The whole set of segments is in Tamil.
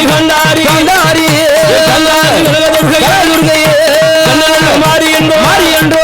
கண்டாரி கண்டாரி துர்கையே மாறி என்றோ மாறி என்றோ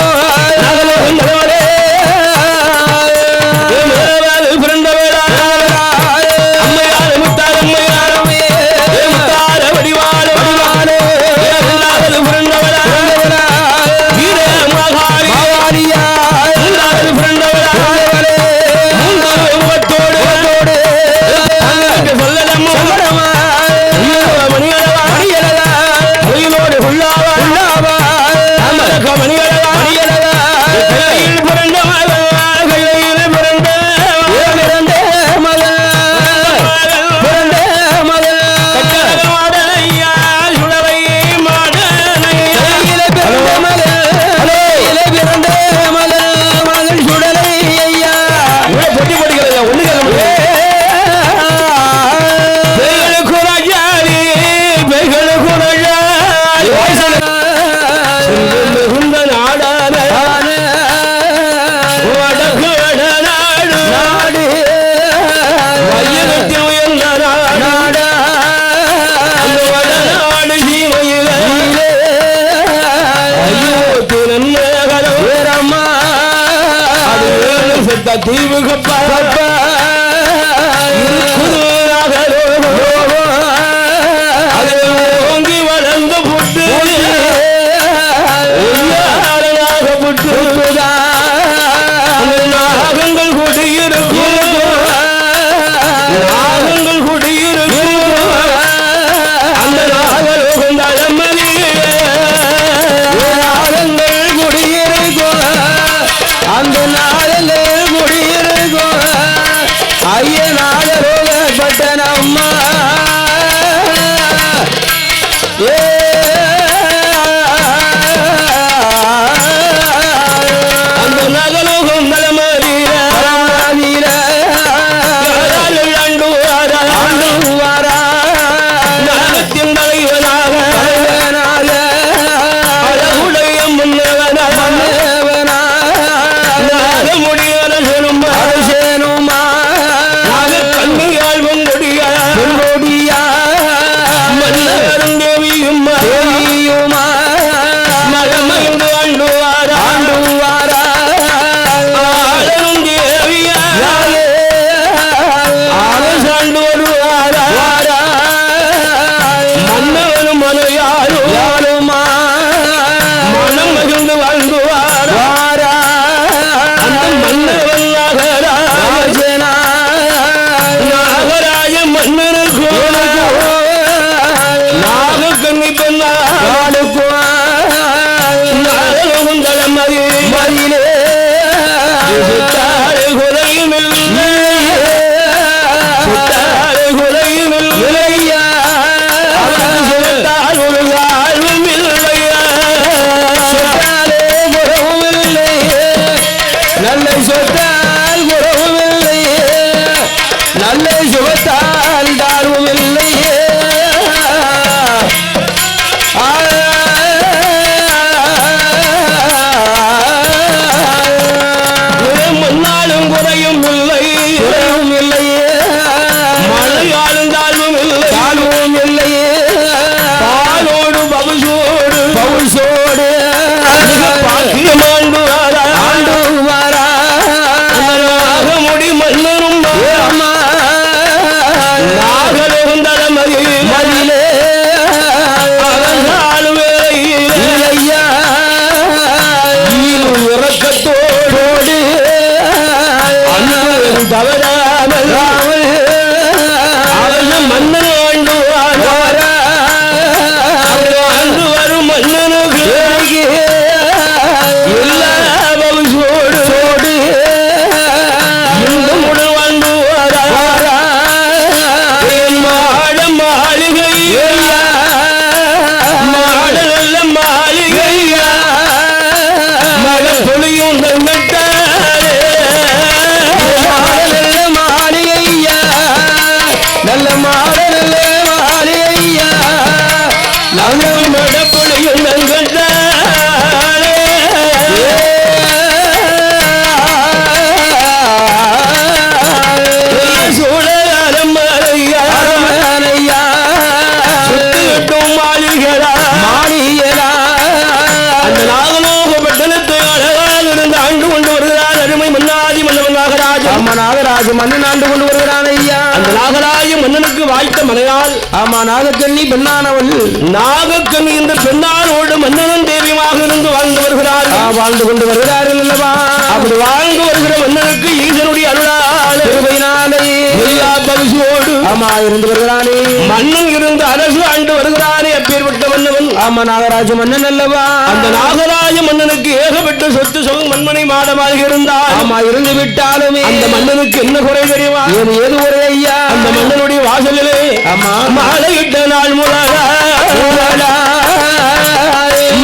வருகிறான் ஐயா. அந்த நாகராய மன்னனுக்கு வாய்த்த மனையால் ஆமா நாகக்கண்ணி பெண்ணானவள் நாகக்கண்ணி என்ற பெண்ணானோடு மன்னனும் தேவியமாக இருந்து வாழ்ந்து வருகிறார்கள். வாழ்ந்து கொண்டு வருகிறார்கள் அல்லவா. அப்படி வாழ்ந்து வருகிற மன்னனுக்கு ஈசனுடைய அருளால் திருவையினாலே எல்லா பரிசோடு ஆமா இருந்து வருகிறானே. மன்னன் இருந்து அரசு ஆண்டு வருகிறானே. அப்பேற்பட்ட மன்னவன் ஆமா நாகராஜ மன்னன் அல்லவா. அந்த நாகராஜ மன்னனுக்கு ஏகப்பட்ட சொத்து சுகம் மண்மனை மாடமாக இருந்தால் ஆமா இருந்து விட்டாலுமே அந்த மன்னனுக்கு என்ன குறை தெரியுமா? ஏது குறை ஐயா? அந்த மன்னனுடைய வாசலிலே ஆமா மாலையிட்ட நாள் முதலா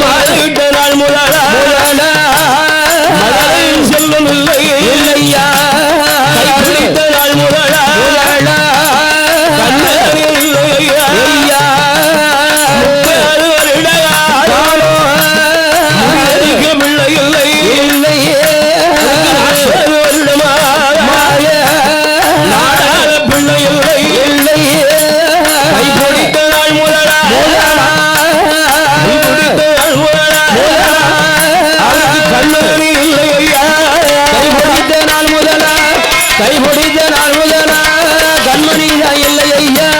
மாலையிட்ட நாள் முதலா மலையில் செல்வம் இல்லை இல்லையா. கைப்பிடித்த நாள் முதலா கண்ணீர் இல்லை ஐயா. 30 வருடகாலம் முடிக்க பிள்ளை இல்லை இல்லையே. 40 வருடமாக நாடாத பிள்ளை இல்லை இல்லையே. கை பிடித்த நாள் முதலா கை பிடித்த நாள் முதலா அவருக்கு கண்ணீர் இல்லை ஐயா. கைபிடித்த நாள் முதலா கைபிடித்த நாள் முதலா கண்மணிதா இல்லை ஐயா.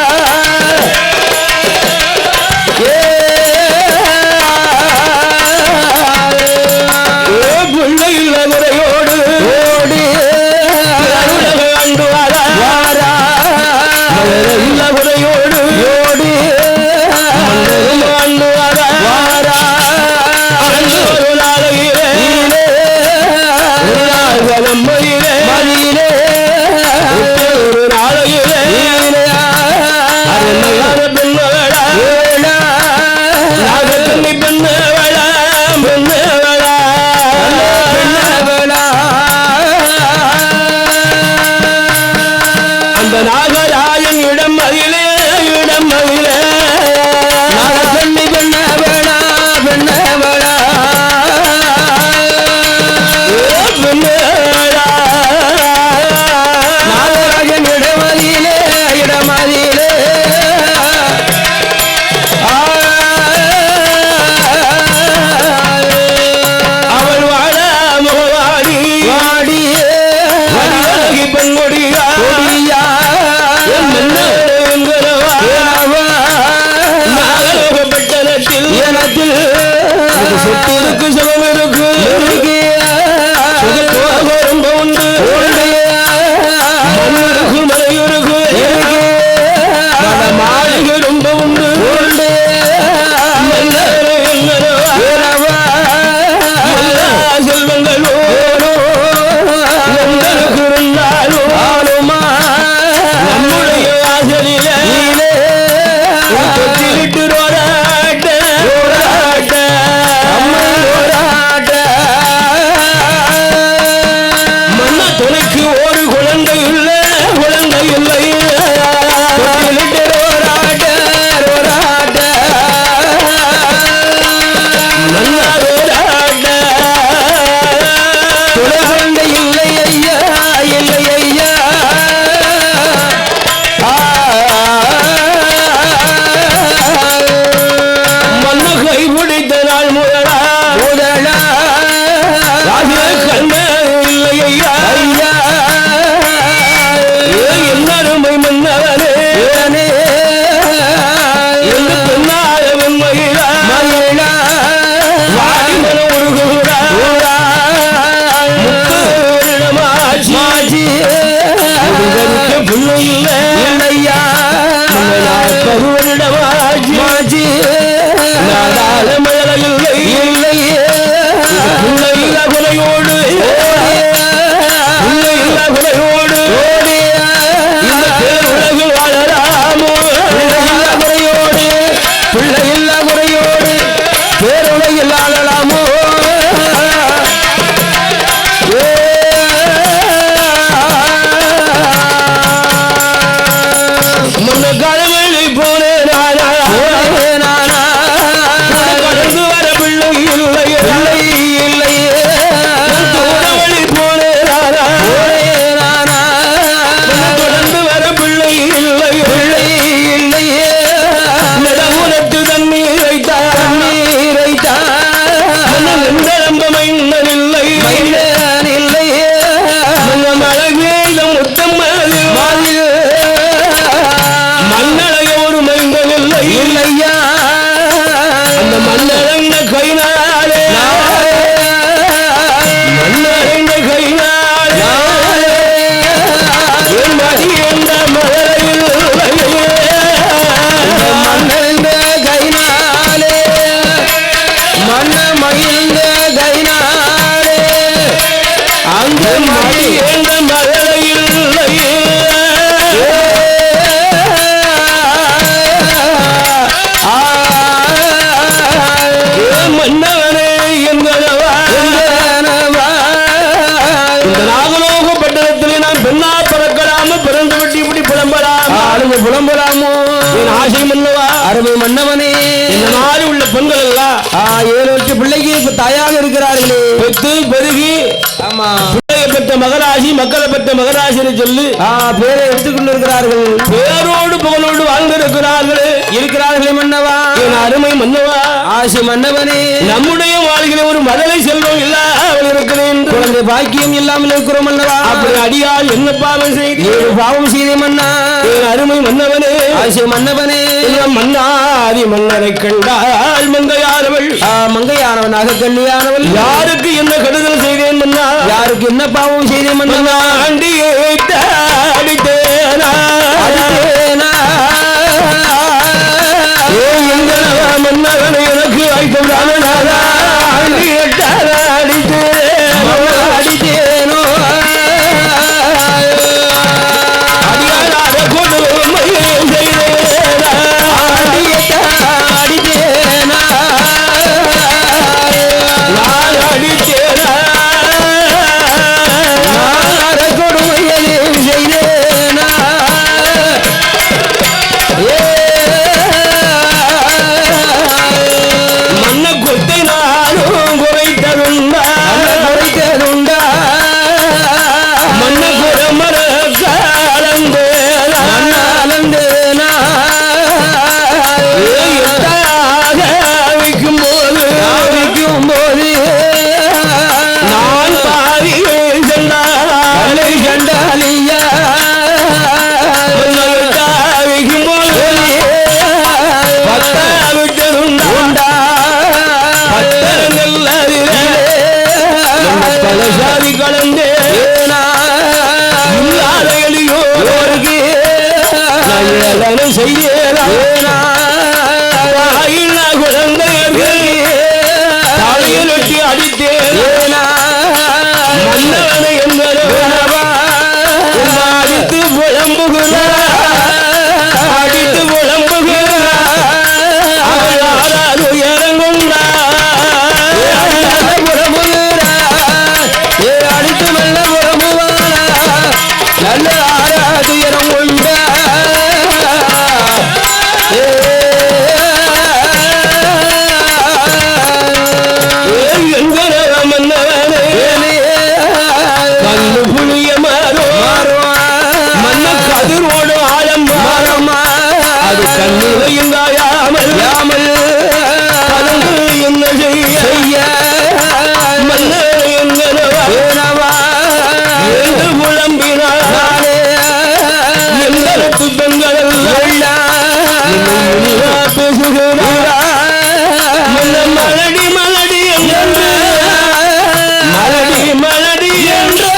பிள்ளை இல்ல குறையோடு ஓடி ஆண்டு வாரா இல்ல குறையோடு ஓடி ஆண்டு வாரா ஆண்டு ஒரு நாளையிலே ஒரு நாள் நம்மையிலே மதியிலே ஒரு நாளையிலே அது பெண்ணவளா நாகக்கண்ணி பெண்ணவளா பெண்ணவளா அந்த நாகராயன் இடம் அதிலே நாகக்கண்ணி பெண்ணவளா பெண்ணவளா பெண்ணவளா நாகராஜன் இடமதியிலே அவள் வாழ முகவாடி வாடியே வடிவழகி பெண்கொடியா கொடியா மன்னவா அருமை மன்னவனே இந்த மாதிரி உள்ள பெண்கள் எல்லாம் 7 பிள்ளைக்கு இப்ப தாயாக இருக்கிறார்களே பெற்று பெருகி ஆமா பிள்ளையை பெற்ற மகராசி மக்களை பெற்ற மகராசின்னு சொல்லி பேரை எடுத்துக்கொண்டு இருக்கிறார்கள் பேரோடு புகழோடு வாழ்ந்திருக்கிறார்களே மன்னவா என் அருமை மன்னவா ஆசி மன்னவனே நம்முடைய வாழ்கிற ஒரு மதலை செல்வம் இல்லாமல் இருக்கிறேன் குழந்தை பாக்கியம் இல்லாமல் இருக்கிறோம் மன்னவா அப்படி அடியால் என்ன பாவம் செய்து பாவம் செய்தே மன்னா என் அருமை மன்னவனே ஆசி மன்னவனே மன்னாதி மன்னரை கண்டால் மங்கையானவனாக கண்ணியானவள் யாருக்கு என்ன கடுதல் செய்தேன் மன்னா யாருக்கு என்ன பாவம் செய்தேன் மன்னா ஆண்டியே அடித்தேனா மன்னவனை எனக்கு வைத்தேனோ அடியார கொடுமை செய்தேனா நான் அடித்தேனா கொடுமையை செய்தேனா மன்ன கொத்தை நானும் குறைத்ததுண்டா மன்ன குரமர அலந்தேனா வைக்கும் போது நான் பாதி கண்டாலியா வைக்கும் போது விட்டதுண்டா பலசாதி கலந்தே இல்லாத எளியோருக்கு செய்யலாம் குழந்தையர்கள் தலையில் வெட்டி அடித்தேன் மன்னவனை அடித்து புலம்புகிறார் அவள் உயரங்குண்டா அடித்து மெல்ல புறமுவானா நல்ல ஆராதுயரம் உண்டா கண்ணு புளிய மன்ன கதிரோடு ஆழம் அது கண்ணில் இந்தாயாமல் கலந்து என்ன செய்ய மன்ன என்னவா என்று புலம்பினாலே எங்களுக்கு பெண்கள் பேசுகிறார் மலடி மலடி என்று மலடி என்று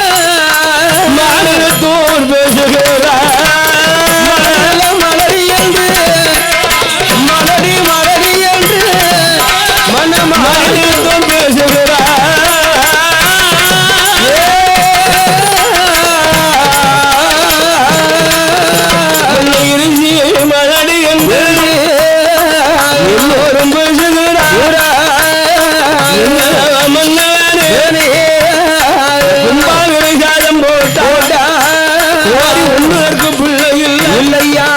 மாநிலத்தோர் பேசுகிறார் மலடி என்று மாநிலத்தோர் பேசுகிறார் மலடி என்று எல்லோரும் பேசுகிறார் கும்பாவிரை சாதம் போட்டா ஒன்றுக்கு பிள்ளை இல்லையா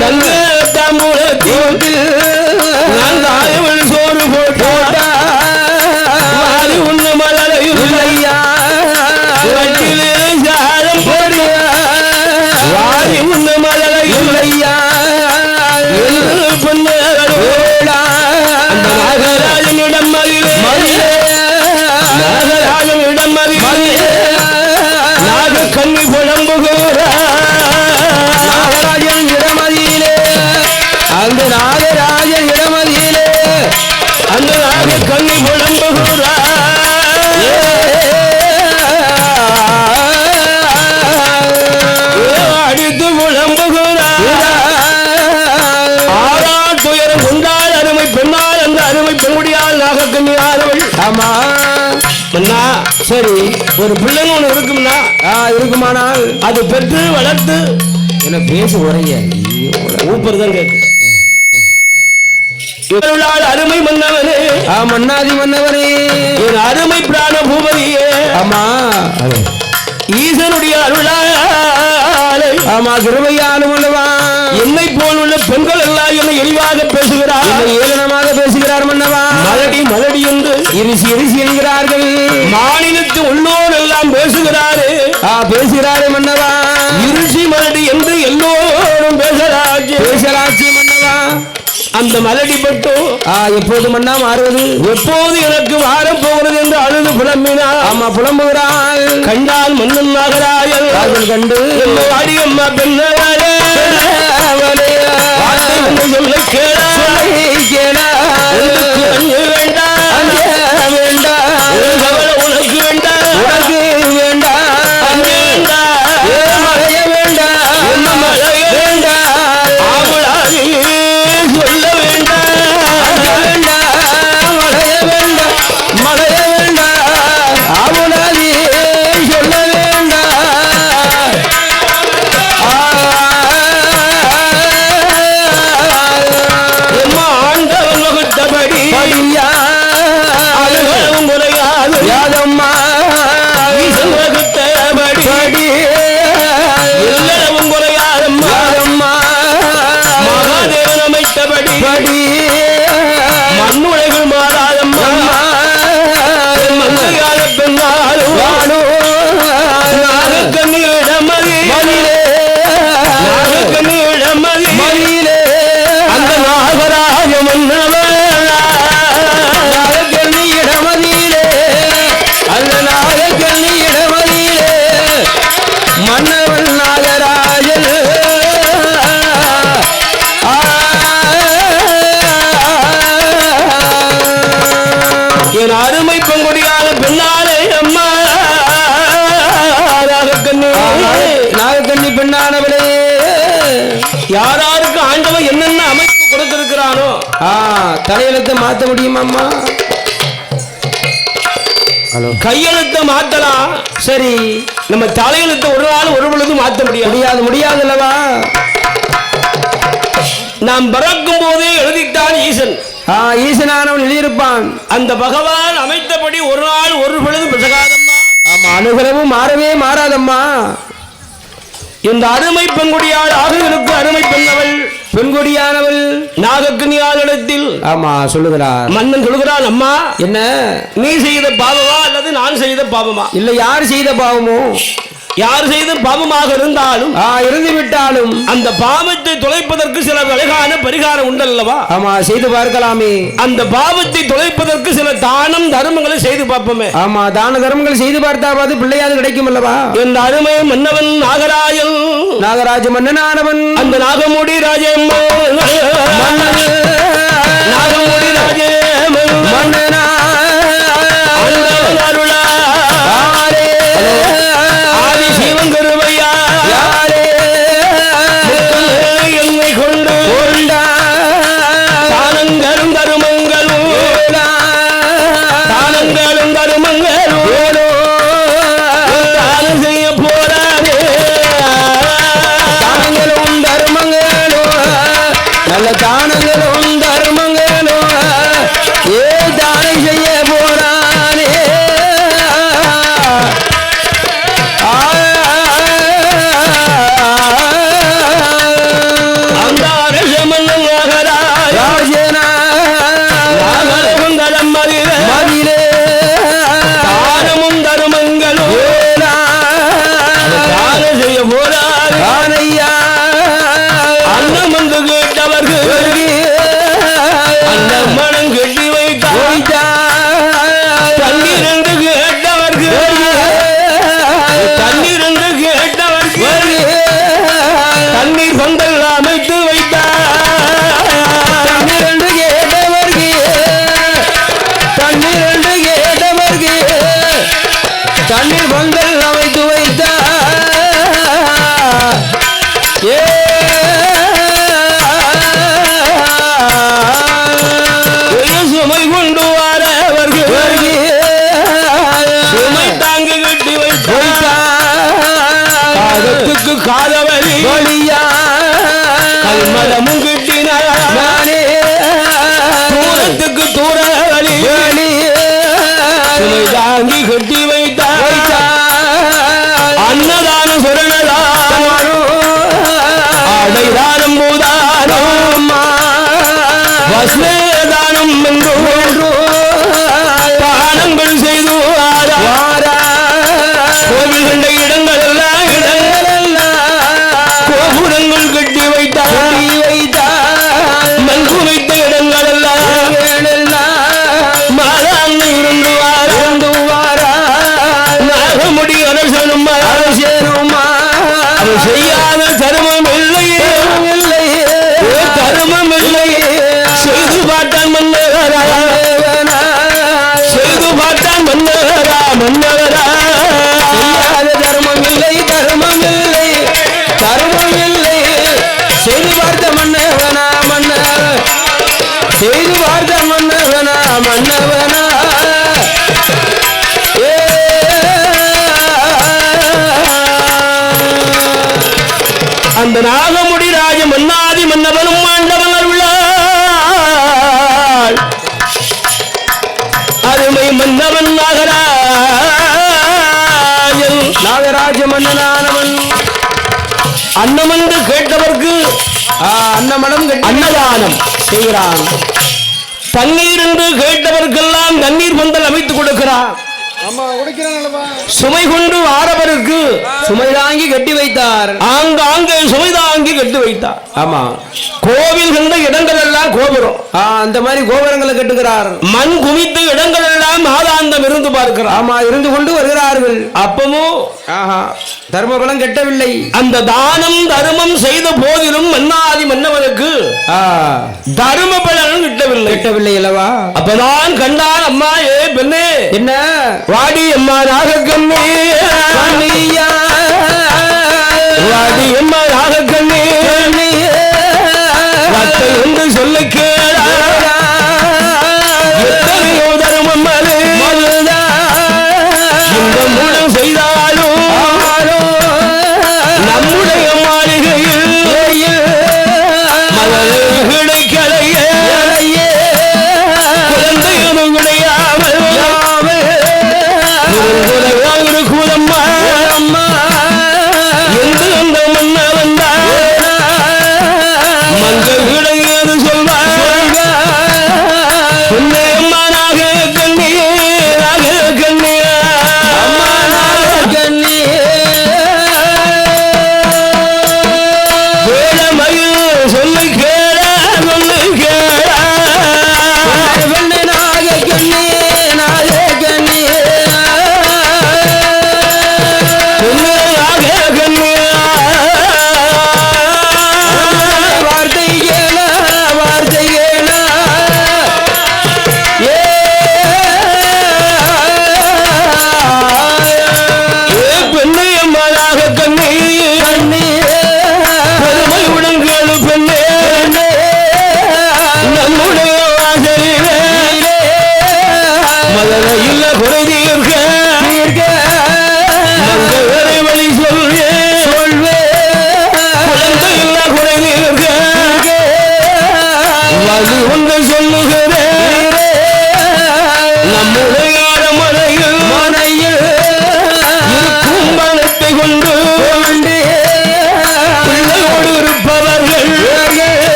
தங்க தாம்பூலத்தில் நான் தாயவள் சோறு போட்டா உண்ணு மலரை இல்லையா வட்டிலே சாதம் போடிய வாரி உண்ணு மலரை இல்லையா நாகராஜனிடம் நாகராஜனிடம் நாக கண்ணி நாகராஜன் இடமதியிலே அந்த நாகராஜன் இடமதியிலே அந்த நாக கண்ணி அடித்து ஆறாட்டுயரம் கொண்டால் அருமை பெண்ணால் அந்த அருமை பெண்முடியால் நாக கண்ணி ஆறவள் ஆமா மன்னா சரி ஒரு பிள்ளைன்னு ஒண்ணு இருக்கும்னா இருக்குமானால் அது பெற்று வளர்த்து என்ன பேச உரைய ஊப்பர் தான் கேட்கு அருமை மன்னவனே மன்னாதி மன்னவனே என் அருமை பிராண பூபதியே ஆமா ஈசனுடைய அருளாலை ஆமா கிருபையாலும் அல்லவா என்னை போல் உள்ள பெண்கள் எல்லாம் என்னை எளிவாக பேசுகிறார், ஏளனமாக பேசுகிறார் மன்னவா. மலடி மலடி என்று இரிசி இரிசி என்கிறார்கள். மாநிலத்து உள்ளோர் எல்லாம் பேசுகிறாரு, பேசுகிறாரே மன்னவா. இரிசி மலடி என்று எல்லோரும் பேசலாச்சு மன்னவா. அந்த மலடி பட்டும் எப்போது மன்னா மாறுவது, எப்போது எனக்கு வாரம் போகிறது என்று அழுது புலம்பினார். ஆமா புலம்புகிறாள். கண்டால் மன்னன் நாகராஜன் கண்டு அடியம்மா பெண்ணவளே சொல்ல கேளா உனக்கு வேண்டாம் மண்ணுலகில் மாறாதம்மா மங்கையால பெண்ணாலும் நாகக்கண்ணியிடமதி அந்த நாகராஜ மன்னவன் நாகக்கண்ணியிடமதியிலே அந்த நாகக்கண்ணியிடமதியிலே மன்னவன் நாகராஜன். என் அருமை பெண்கொடியான பெண்ணாலே அம்மா நாகக்கண்ணி பெண்ணானவளே, யாராருக்கு ஆண்டவன் என்னென்ன அமைப்பு கொடுத்திருக்கிறானோ தலையெழுத்தை மாற்ற முடியுமா அம்மா? ஹலோ, கையெழுத்தை மாத்தலாம், சரி. நம்ம தலையெழுத்தை ஒரு நாள் ஒரு பொழுது மாற்ற முடியாது அல்லவா? நாம் பிறக்கும் போதே எழுதித்தான் ஈசன். ஈசனானவன் எழுதியிருப்பான். அந்த பகவான் அமைத்தபடி ஒரு நாள் ஒரு பொழுது பிசகாதம்மா. ஆமா, அனுகிரமும் மாறவே மாறாதம்மா. இந்த அருமை பெண்குடியாள் ஆகுவனுக்கு அருமை பெண்ணவள் பெண்கொடியானவள் நாகக்கண்ணியாளிடத்தில் ஆமா சொல்லுகிறார். மன்னன் சொல்லுகிறான், அம்மா என்ன நீ செய்த பாவமா அல்லது நான் செய்த பாவமா? இல்ல, யார் செய்த பாவமோ? யார் செய்த பாவமாக இருந்தாலும் இருந்து விட்டாலும் அந்த பாவத்தை தொலைப்பதற்கு சில அழகான பரிகாரம் உண்டல்லவா? ஆமா, செய்து பார்க்கலாமே. அந்த பாவத்தை தொலைப்பதற்கு சில தானம் தர்மங்களை செய்து பார்ப்போமே. ஆமா, தான தர்மங்கள் செய்து பார்த்தாவது பிள்ளையாது கிடைக்கும் அல்லவா? என் அருமை மன்னவன் நாகராஜன், நாகராஜ மன்னனானவன் அந்த நாகமுடி ராஜேம்மன் நாகமுடி ராஜேம்மன் மன்னனா அருளா சிவன் கருவையா என்னை கொண்டு தானங்களும் தருமங்களும் தானங்களும் தருமங்களும் தானம் செய்ய போறானே. தானங்களும் தர்மங்களும் நல்ல தானங்களும் தர்மங்களும் தானம் செய்ய போறானே. தண்ணீர் பந்தல் அமைத்து சுமை கொண்டு வரவர்கள் சுமை தாங்கி கட்டி வைத்தாக்கு காதவரி கல்மலமும் கிட்டினானே தூரத்துக்கு தூரவரி சுமை தாங்கி கட்டி வைத்தார் அன்னதான சுரணதானம் அடைதானம் அஸ்மேதானம் என்றோ தானங்கள் செய்து கோவில் கண்ட இடங்கள் எல்லாம் கோபுரங்கள் கட்டி வைத்தார் மண் வைத்த இடங்கள் எல்லாம் மாதாங்க இருந்து வாரா நாகமுடி அரசனும் அவர் செய்யாத தர்மம் இல்லையே தர்மம் இல்லையே செய்து பார்த்தான் மன்னவரா செய்து பார்த்தான் மன்னவரா தர்மம் இல்லை செய்து பார்த்த மன்னவனா செய்து பார்த்த மன்னவனா அந்த நாகமுடி ராஜ மன்னாதி மன்னவனும் ஆண்டவன் உள்ளார் அருமை மன்னவன் நாகராஜ மன்னனானவன் அன்னமன்று கேட்டவர்க்கு அன்னதானம் செய்கிறான் தண்ணீர் என்று கேட்டவர்க்கெல்லாம் தண்ணீர் பந்தல் அமைத்துக் கொடுக்கிறான் சுமை கொண்டு வாரவருக்கு சுமை தாங்கி கட்டி வைத்தார் ஆங்காங்கே சுமை தாங்கி கட்டி வைத்தார் ஆமா கோவில் கண்ட இடங்கள் எல்லாம் கோபுரம் அந்த மாதிரி கோபுரங்களை கட்டுகிறார் மண் குவித்த இடங்கள் எல்லாம் மாதாந்தம் இருந்து பார்க்கிறார் ஆமா இருந்து கொண்டு வருகிறார்கள் அப்பமும் தர்மபலம் கெட்டவில்லை அந்த தானம் தர்மம் செய்த போதிலும் மன்னாதி மன்னவனுக்கு தர்ம பலன் கிட்டவில்லை அல்லவா அப்பதான் கண்டான் அம்மா பெண்ணே என்ன வாடி அம்மா நாகக்கண்ணே வாடி அம்மா நாகக்கண்ணே வத்தை என்று சொல்ல கேளா எத்தனையோ தர்மம் இந்த மூலம் செய்தாலும் நம்முடைய மாளிகையில் மலர்களை களைய குழந்தைகளும் கிடையாமல் கூடம்மா என்று அந்த மன்ன வந்தார் மங்கள் கிடையாது சொல்வார் அம்மா நாக கண்ணியே சொல்லு கேள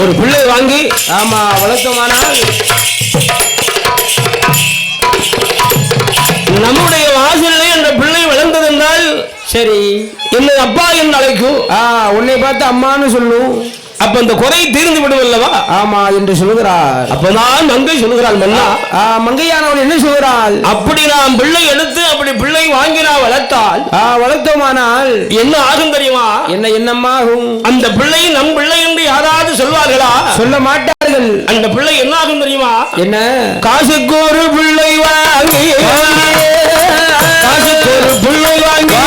ஒரு பிள்ளை வாங்கி ஆமா வளர்த்தோமானால் நம்முடைய வாசலிலே அந்த பிள்ளை வளர்ந்ததென்றால் சரி என்னை அப்பா என்று அழைக்கும். உன்னை பார்த்து அம்மான்னு சொல்லும். அப்ப அந்த குறை தீர்ந்து விடும் அல்லவா? ஆமா என்று சொல்லுகிறார். அப்பதான் மங்கை சொல்லுகிறாள், மன்னா மங்கையானவள் என்ன சொல்கிறாள்? அப்படி நாம் பிள்ளை எடுத்து அப்படி பிள்ளை வாங்கி நான் வளர்த்தால் வளர்த்தோமானால் என்ன ஆகும் தெரியுமா? என்னம்மாகும்? அந்த பிள்ளை நம் பிள்ளை என்று யாராவது சொல்வார்களா? சொல்ல மாட்டார்கள். அந்த பிள்ளை என்ன ஆகும் தெரியுமா? என்ன? காசுக்கு ஒரு பிள்ளை வாங்கி, காசுக்கு ஒரு பிள்ளை வாங்கி,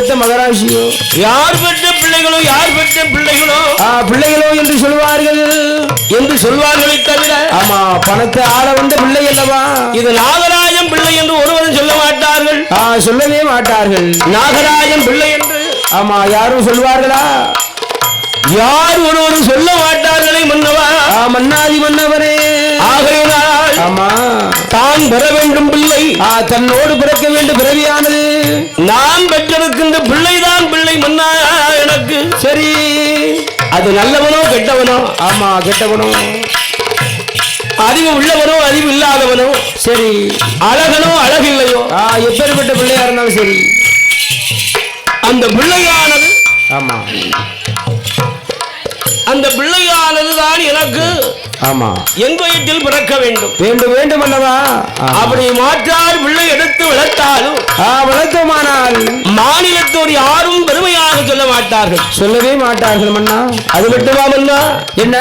பெற்ற மகராசியோ, யார் பெற்ற பிள்ளைகளோ, யார் பெற்ற பிள்ளைகளோ பிள்ளைகளோ என்று சொல்வார்கள் தவிர ஆமா பணத்தை ஆள வந்த பிள்ளை அல்லவா. இது நாகராஜன் பிள்ளை என்று ஒருவரும் சொல்ல மாட்டார்கள். சொல்லவே மாட்டார்கள். நாகராஜன் பிள்ளை என்று ஆமா யாரும் சொல்வார்களா? யார் ஒருவரும் சொல்ல மாட்டார்களே மன்னவா, மன்னாதி மன்னவரே. ஆகையினால் ஆமா தான் பெற வேண்டும் பிள்ளை, தன்னோடு பிறக்க வேண்டும் பிறவியானது. நான் பெற்றிருக்கின்ற பிள்ளைதான் பிள்ளை மன்னா எனக்கு. சரி, அது நல்லவனோ கெட்டவனோ? ஆமா கெட்டவனோ. அறிவு உள்ளவனோ அறிவு இல்லாதவனோ? சரி, அழகனோ அழகில்லையோ? எப்பேற்பட்ட பிள்ளையா இருந்தாலும் சரி, அந்த பிள்ளையானது ஆமா அந்த பிள்ளையானது தான் எனக்கு ஆமா என் வயிற்றில் பிறக்க வேண்டும். வேண்டும் வேண்டும் அல்லவா. அப்படி மாற்றார் பிள்ளை எடுத்து வளர்த்தாலும் வளர்த்தோமானால் மாநிலத்தோர் யாரும் பெருமையாக சொல்ல மாட்டார்கள். சொல்லவே மாட்டார்கள் மன்னா. அது மட்டுமா மன்னா? என்ன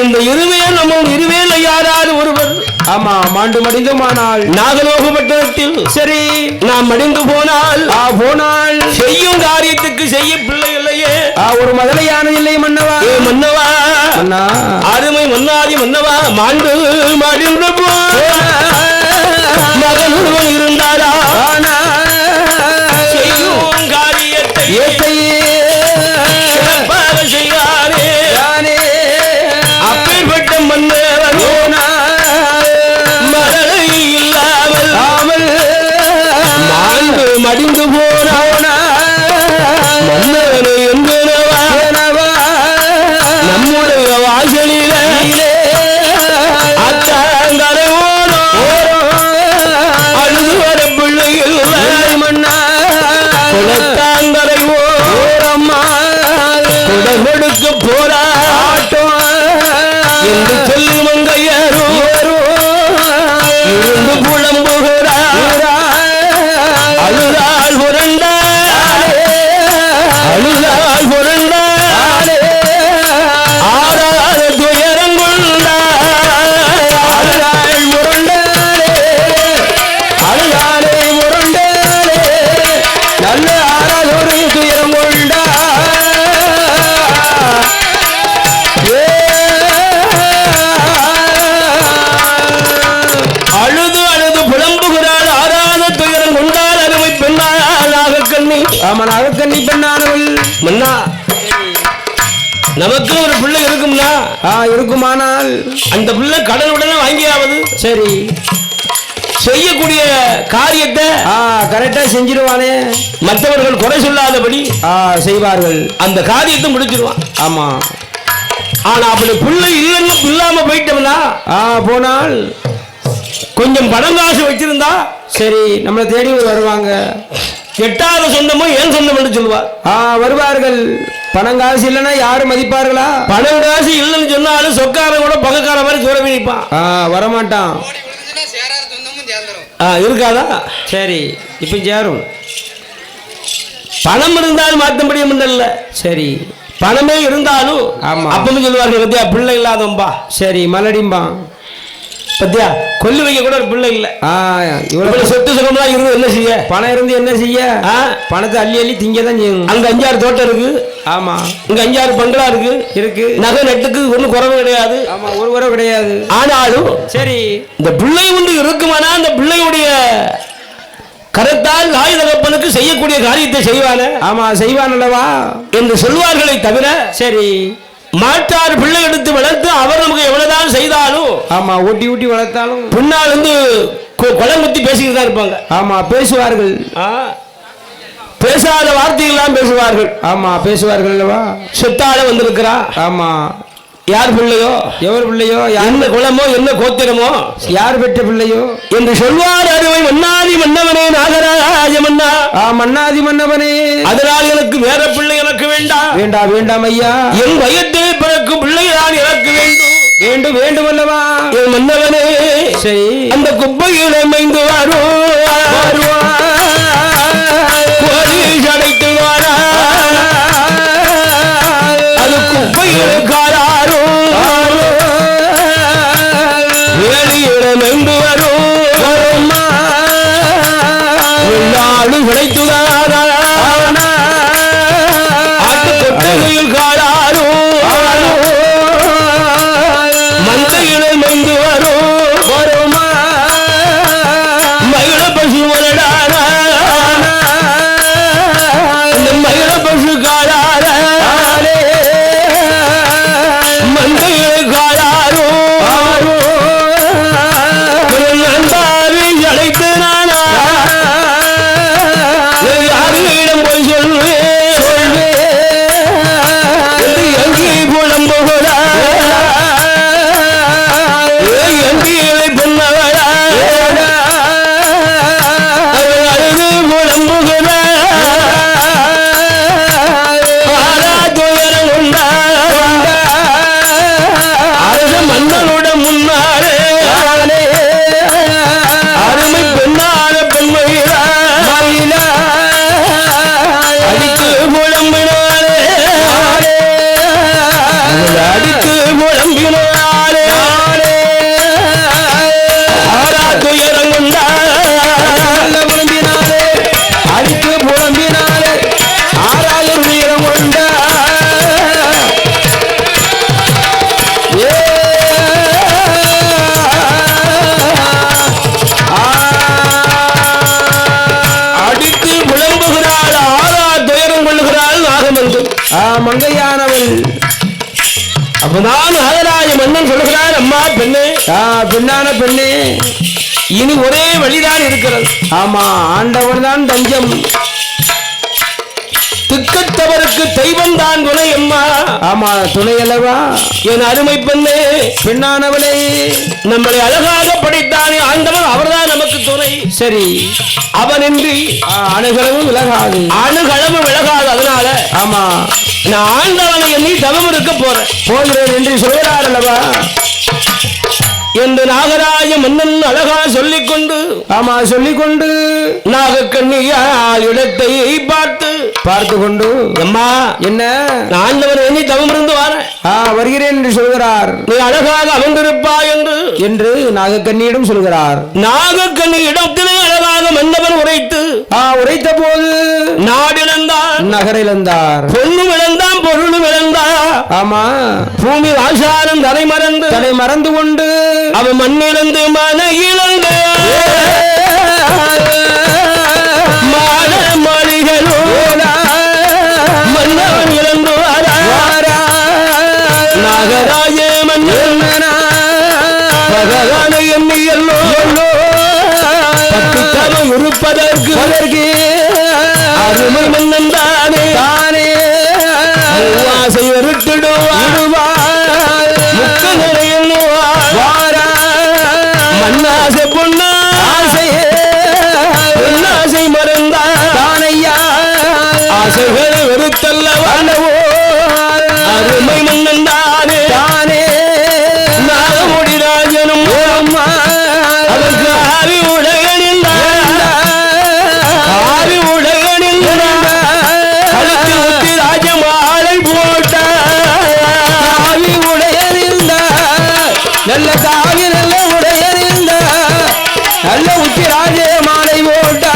இந்த இருவே நம்ம இருவேல யாராவது ஒருவர் ஆமா மாண்டு மடிந்தோமானால் நாகலோகப்பட்டத்தில் சரி நாம் மடிந்து போனால் செய்யும் காரியத்துக்கு செய்ய பிள்ளை இல்லையே, ஒரு மதலையானது இல்லை மன்னவா. மன்னவா அருமை மன்னாதி மன்னவா, மாண்டு மடிந்து மகனுடன் இருந்தாரா செய்யும் காரியத்தை சிறப்பாக செய்யாரே. அப்பேற்பட்ட மன்னவன் மழை இல்லாமல் மாண்டு மடிந்து போனா மன்னவனை என்பனவா நம்முடைய வாசலில அத்தாங்கரை அழுது வர பிள்ளைகள் மன்னா குளத்தாங்கரை ஓரம்மா குடமெடுக்க போராட்டம் என்று சொல்லி மங்கையாரோ இருந்து புலம்புகிறார். அழுதால் புரண்டால் ஆறாத நல்ல ஆறாதொரு துயரம் கொண்டா. அழுது அழுது புலம்புகிறாள். ஆறாத துயரம் கொண்டால் அருமை பெண்ணாள் நாகக்கண்ணி. ஆமா நாகக்கண்ணி பெண்ணானவள் மன்னா. நமக்கு ஒரு பிள்ளை இருக்கும்னா இருக்குமானால் அந்த பிள்ளை கடனுடனே வாங்கியாவது சரி செய்யக்கூடிய காரியத்தை கரெக்டா செஞ்சிருவானே, மற்றவர்கள் குறை சொல்லாதபடி செய்வார்கள். அந்த காரியத்தை முடிச்சிருவான். ஆமா ஆனா அப்படி பிள்ளை இல்லைன்னு இல்லாம போயிட்டோம்னா போனால் கொஞ்சம் பணம் காசு வச்சிருந்தா சரி நம்மளை தேடி வருவாங்க. எட்டாவது சொந்தமோ ஏன் சொந்தம் என்று சொல்லுவார். வருவார்கள். பணம் காசு இல்லைன்னா யாரும் மதிப்பார்களா? பணம் காசு இல்லைன்னு சொன்னாலும் சொக்காரன் கூட பக்கக்கார மாதிரி தூரவி நிற்பான். வரமாட்டான். இருக்காதா? சரி இப்ப சேரும். பணம் இருந்தாலும் மாற்ற முடியும். சரி பணமே இருந்தாலும் அப்பவும் சொல்லுவார்கள் பத்தியா பிள்ளை இல்லாதம்பா. சரி மலடிம்பான் பத்தியா கொல்லு வைக்க கூட ஒரு பிள்ளை இல்ல. இவ்வளவு சொத்து சுகம்லாம் இருந்து என்ன செய்ய? பணம் இருந்து என்ன செய்ய? பணத்தை அள்ளி அள்ளி திங்கதான் செய்யணும். அங்க 5-6 தோட்டம் இருக்கு. ஆமா இங்க 5-6 பங்களா இருக்கு. நகை நட்டுக்கு ஒன்னும் குறவு கிடையாது. ஆமா ஒரு குறவு கிடையாது. ஆனாலும் சரி இந்த பிள்ளை ஒன்று இருக்குமானா அந்த பிள்ளையுடைய கரத்தால் தாய் தகப்பனுக்கு செய்யக்கூடிய காரியத்தை செய்வான. ஆமா செய்வான் அல்லவா என்று சொல்வார்களை தவிர சரி மாற்றார் பிள்ளை எடுத்து வளர்த்து அவர் நமக்கு எவ்வளவுதான் செய்தாலும் ஆமா ஊட்டி ஊட்டி வளர்த்தாலும் பின்னால் வந்து குளம் குத்தி பேசிக்கிட்டு தான் இருப்பாங்க. ஆமா பேசுவார்கள். பேசாத வார்த்தைகள்லாம் பேசுவார்கள். ஆமா பேசுவார்கள் அல்லவா. செத்தால வந்திருக்கிறா. ஆமா யார் பிள்ளையோ எவர் பிள்ளையோ என்ன குலமோ என்ன கோத்திரமோ யார் பெற்ற பிள்ளையோ என்று சொல்வார். அருமை மன்னாதி மன்னவனே நாகராஜ மன்னா. மன்னாதி மன்னவனே அதனால் எனக்கு வேற பிள்ளை எனக்கு வேண்டாம். வேண்டாம் வேண்டாம் ஐயா. என் வயத்திலே பிறக்கும் பிள்ளை நான் எனக்கு வேண்டும். வேண்டும் வேண்டும் அல்லவா என் மன்னவனே. சரி அந்த குப்பையில் அமைந்து அடைத்து வாரா அது குப்பையில் காராரோ வேலியிடம் என்று வரும் நாடு கிடைத்துதாரா மங்கையானவள். அப்பதான் நாகராஜ மன்னன் சொல்கிறார், அம்மா பெண்ணே, பெண்ணான பெண்ணே, இனி ஒரே வழிதான் இருக்கிறது. ஆமா, ஆண்டவன் தான் தஞ்சம். திக்கத்தவருக்கு தெய்வம் தான் துணை அம்மா. ஆமா, துணை அல்லவா என் அருமை பெண்ணே, பெண்ணானவளே, நம்மளை அழகாக படைத்தானே ஆண்டவன், அவர்தான் நமக்கு துணை. சரி, அவனின்றி அணுகளவும் விலகாது, அணுகளவும் விலகாது. அதனால ஆமா, நான் ஆண்டவனை எண்ணி தவம் இருக்க போகிறேன் என்று சொல்கிறார் அல்லவா என்று நாகராஜ மன்னன் அழகா சொல்லிக்கொண்டு, ஆமா, சொல்லிக்கொண்டு நாகக்கண்ணியால் இடத்தை பார்த்து கொண்டு, அம்மா என்ன, நான் ஆண்டவன் எண்ணி தவம் இருந்து வரேன், வருகிறேன் என்று சொல்கிறார். நீ அழகாக அமர்ந்திருப்பா என்று நாகக்கண்ணியிடம் சொல்கிறார். நாகக்கண்ணி இடத்திலே அழகாக மன்னவன் உரைத்த போது நாடிழந்தார், நகரிழந்தார், பொண்ணும் இழந்தான், பொருளும் இழந்தார். ஆமா, பூமி ஆசாரம் தலை மறந்து கொண்டு அவன் மண்ணிழந்து மன இழந்து மான மொழிகளோ மன்னவன் இழந்து நாகராஜ மன்னன் பகவான எண்ணியல்லோ பத்துத்தவம் இருப்பதற்கு அருமை மன்னன் தானே ஆசை விட்டுடுவார் முக்கங்களை மண்ணாசை பொன்னாசை மறந்தானையா ஆசைகளை வெறுத்தல்ல வாழவோ அருமை மன்னன் தானே நாகமுடி ராஜனும் அவருக்கு ஆவி உலகனில் கழுத்து உத்தி ராஜமாலை போட்டார். ஆவி உடையறிந்த நல்ல தாவி நல்ல உடையறிந்த நல்ல உத்தி ராஜே மாலை போட்டா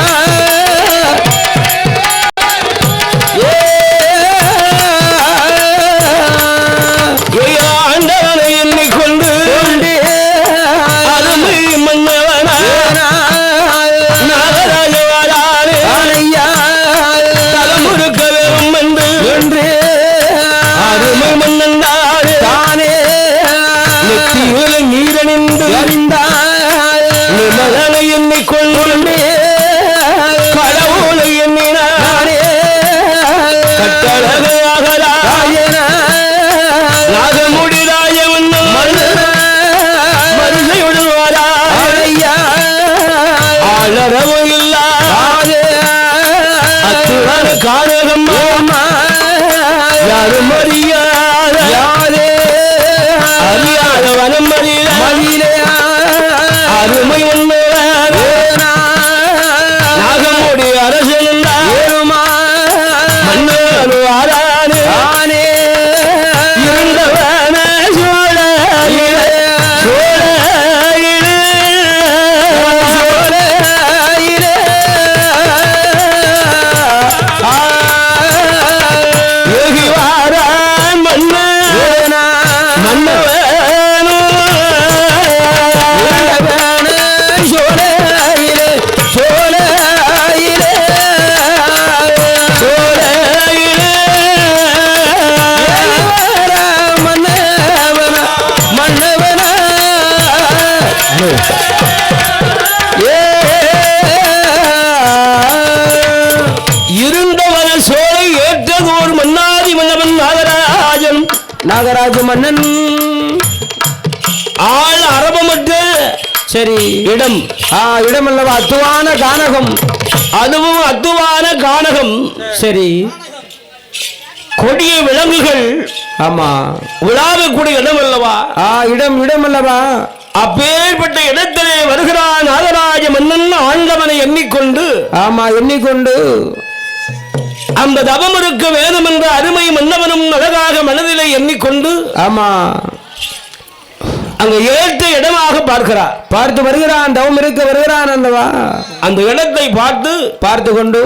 ஆண்டவனை எண்ணிக்கொண்டு அருமை மன்னவனா நாகராஜவாரே தலைமுறுக்க வேறும் என்று அருமை மன்னன் தானே நெத்தியுல நீரணிந்து நிமலனை எண்ணிக்கொண்டு கடவுளை எண்ணினாரே கட்டழகையாகலா நாகமுடி ராஜவன் மருகையுடன் ஆளரவும் இல்லாத அத்துவான காரகம் யாரும் அறியாத வனம் மறியிலே அருமை நாகமுடி அரசன் மன்னர் ஆரானே இருந்தவன இருந்தவன சோலை ஏற்றதோர் மன்னாதி மன்னவன் நாகராஜ மன்னன் ஆள் அரபமற்ற சரி இடம் இடம் அல்லவா அத்துவான கானகம், அதுவும் அத்துவான கானகம். சரி, கொடிய விலங்குகள் ஆமா விழாவக்கூடிய இடம் அல்லவா இடம் அல்லவா அப்பேற்பட்ட இடத்திலே வருகிறான் நாகராஜ மன்னன் ஆண்டவனை எண்ணிக்கொண்டு அந்த தவம் இருக்க வேதம் என்ற அருமை மன்னவனும் அழகாக மனதிலே எண்ணிக்கொண்டு ஆமா அங்க ஏற்ற இடமாக பார்த்து வருகிறான், தவம் இருக்க வருகிறான் அல்லவா. அந்த இடத்தை பார்த்து கொண்டு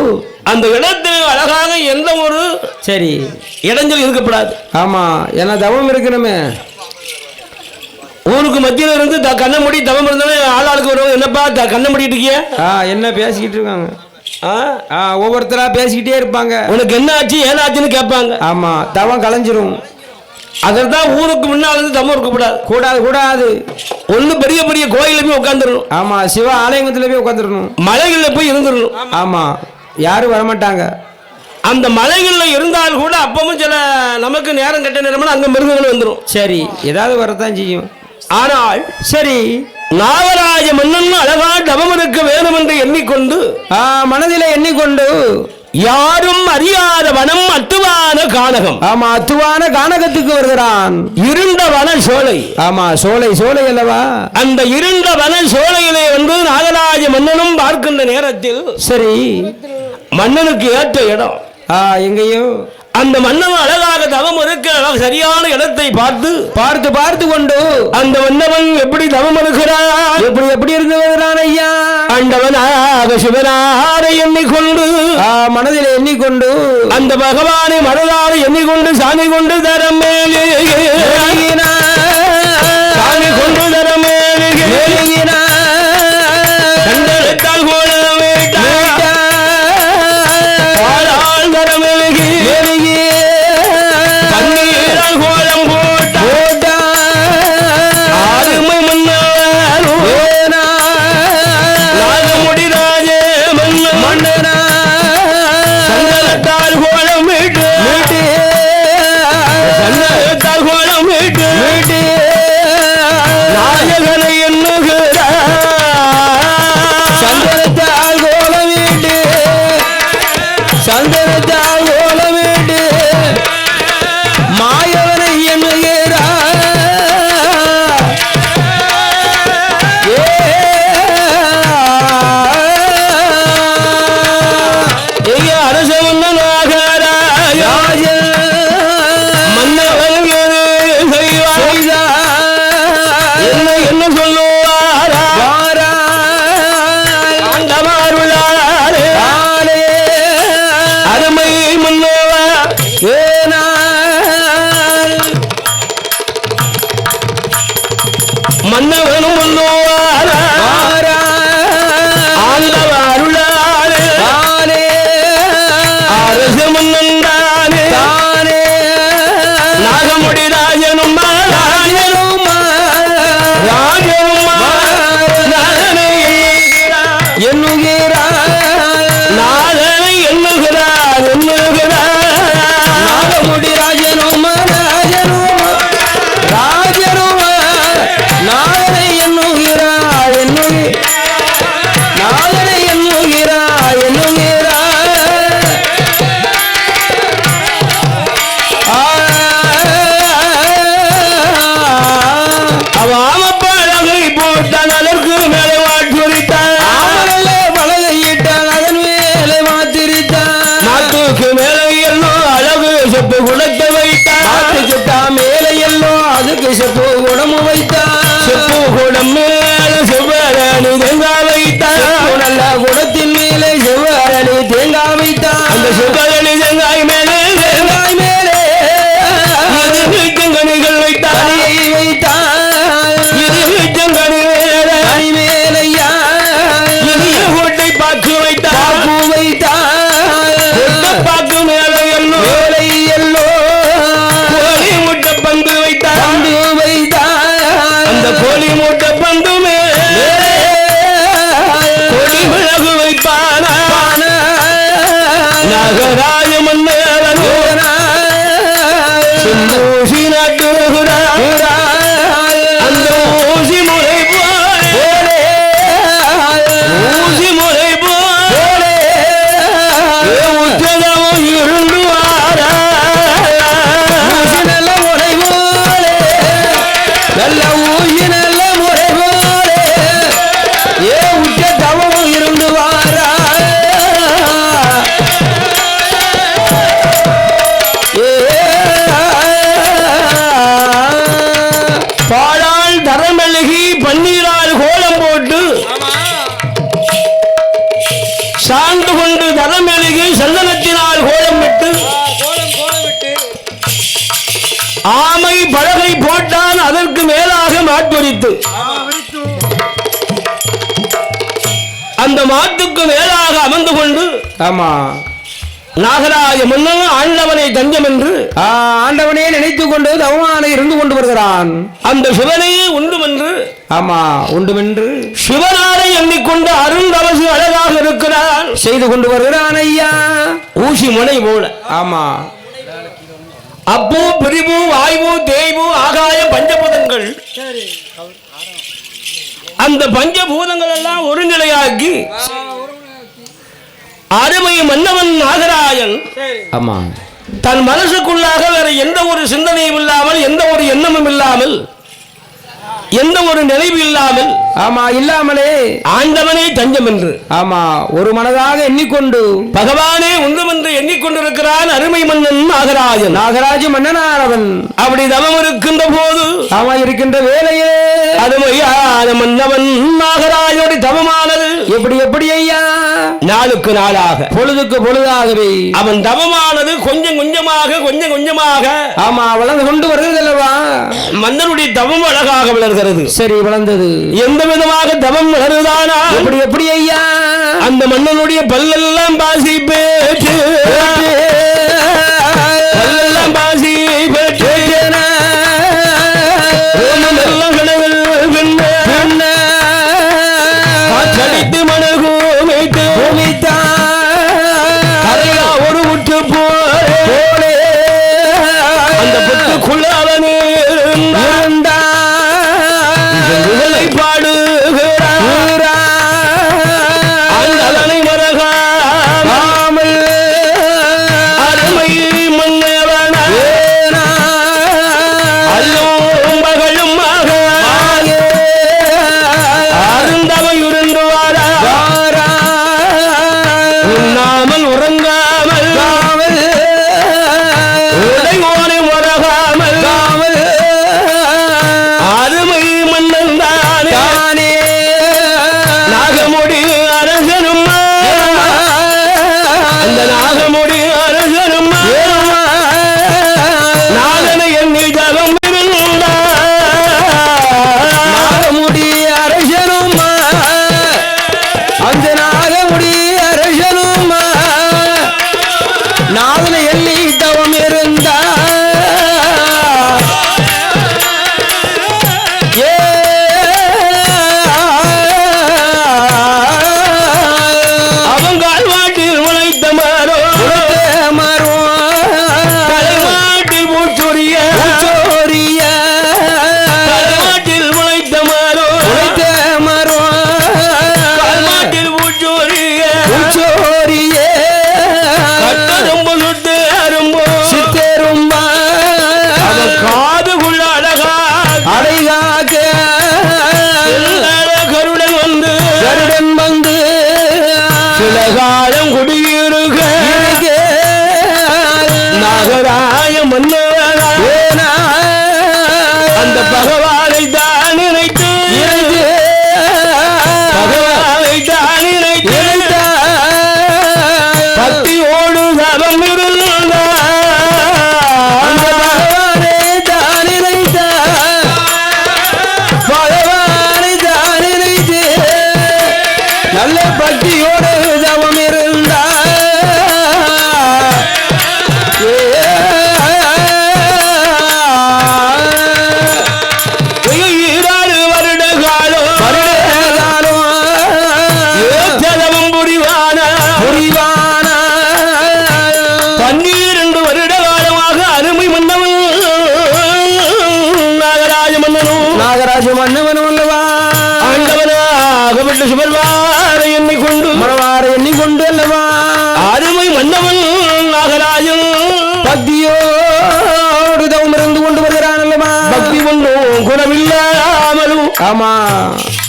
அந்த இடத்தில் அழகாக எந்த ஒரு சரி இடைஞ்சல் இருக்கப்படாது. ஆமா, ஏன்னா தவம் இருக்கணுமே. ஊருக்கு மத்தியில இருந்து கண்ண மூடி தவம் இருந்தவன் ஆளாளுக்கு வருவாங்க, என்னப்பா கண்ண மூடிட்டு இருக்கிய, என்ன பேசிக்கிட்டு இருக்காங்க. ஒவ்வொருத்தரா பேசிக்கிட்டே இருப்பாங்க. உனக்கு என்ன ஆச்சு ஏதாச்சுன்னு கேட்பாங்க. ஆமா, தவம் கலைஞ்சிரும். அதற்தான் ஊருக்கு முன்னால் வந்து தவம் இருக்கக்கூடாது. கூடாது கூடாது. ஒண்ணு பெரிய பெரிய கோயில போய் உட்காந்துடணும். ஆமா, சிவ ஆலயத்துல போய் உட்காந்துடணும். மலைகள்ல போய் இருந்துடணும். ஆமா, யாரும் வரமாட்டாங்க. அந்த மலைகள்ல இருந்தால் கூட அப்பவும் சில நமக்கு நேரம் கெட்ட நேரம்னா அங்க மிருகங்கள் வந்துடும். சரி, ஏதாவது வரத்தான் செய்யும். ஆனால் சரி, நாகராஜ மன்னன் அழகா தவம் இருக்க வேணும் என்று எண்ணிக்கொண்டு மனதில எண்ணிக்கொண்டு யாரும் அறியாத வனம் அத்துவான கானகம். ஆமா, அத்துவான கானகத்துக்கு வருகிறான். இருண்ட வன சோலை. ஆமா, சோலை சோலை அல்லவா? அந்த இருண்ட வன சோலையிலே வந்து நாகராஜ மன்னனும் பார்க்கின்ற நேரத்தில் சரி, மன்னனுக்கு ஏற்ற இடம் எங்கேயோ அந்த மன்னன் அழகாக தவம் இருக்க சரியான இடத்தை பார்த்து பார்த்து பார்த்து கொண்டு அந்த மன்னவன் எப்படி தவம் இருக்கிறான், எப்படி எப்படி இருந்து வருகிறான் ஐயா. ஆண்டவனாக சிவனாரை எண்ணிக்கொண்டு மனதில் எண்ணிக்கொண்டு அந்த பகவானை மனதாரை எண்ணிக்கொண்டு சாமி கொண்டு தரம் மேலே சாமி கொண்டு தரம் மேலே கண்டெடுத்தால் போல சாந்து கொண்டு தரம் எழுகி சந்தனத்தினால் கோலமிட்டு ஆமை பலகை போட்டால் அதற்கு மேலாக மாட்டுரித்து அந்த அந்த மாட்டுக்கு மேலாக அமர்ந்து கொண்டு ஆமா நாகராஜ மன்னன் ஆண்டவனை தஞ்சம் என்று ஆண்டவனே நினைத்துக் கொண்டு தவமான இருந்து கொண்டு வருகிறான். அந்த சிவனையே உண்டும் என்று ஆமா உண்டுமென்று சிவனாரை எண்ணிக்கொண்டு அருந்தவசு அழகாக இருக்கிறான் செய்து கொண்டு வருகிறான் ஐயா. ஊசி முனை போல. ஆமா அப்போ பிரிவு வாய்வு தேய்வு ஆகாய பஞ்சபூதங்கள் அந்த பஞ்சபூதங்கள் எல்லாம் ஒருநிலையாக்கி அருமை மன்னவன் நாகராஜன் ஆமா தன் மனசுக்குள்ளாக வேற எந்த ஒரு சிந்தனையும் இல்லாமல் எந்த ஒரு எண்ணமும் இல்லாமல் எந்த ஒரு நினைவு இல்லாமல் ஆமா இல்லாமலே ஆண்டவனே தஞ்சம் என்று ஆமா ஒரு மனதாக எண்ணிக்கொண்டு பகவானே உண்டும் என்று எண்ணிக்கொண்டிருக்கிறான் அருமை மன்னன் நாகராஜன். நாகராஜ மன்னனானவன் அப்படி தவம் இருக்கின்ற போது ஆமா இருக்கின்ற வேலையே அருமையான மன்னவன் நாகராஜனுடைய தவமானது எப்படி எப்படி ஐயா நாளுக்கு நாளாக பொழுதுக்கு பொழுதாகவே அவன் தவமானது கொஞ்சம் கொஞ்சமாக ஆமா வளர்ந்து கொண்டு வருகிறது அல்லவா. மன்னனுடைய தவம் அழகாக வளர்கிறது. சரி வளர்ந்தது. எந்த விதமாக தவம் வளருதானா எப்படி எப்படி ஐயா அந்த மன்னனுடைய பல்லெல்லாம் பாசி பேச்சு பல்லெல்லாம் பாசி பேச்சு காற்றடித்து மனகு கரையா ஒரு முற்று போலே அந்த புற்றுக்குள்ள அவனே ஆமா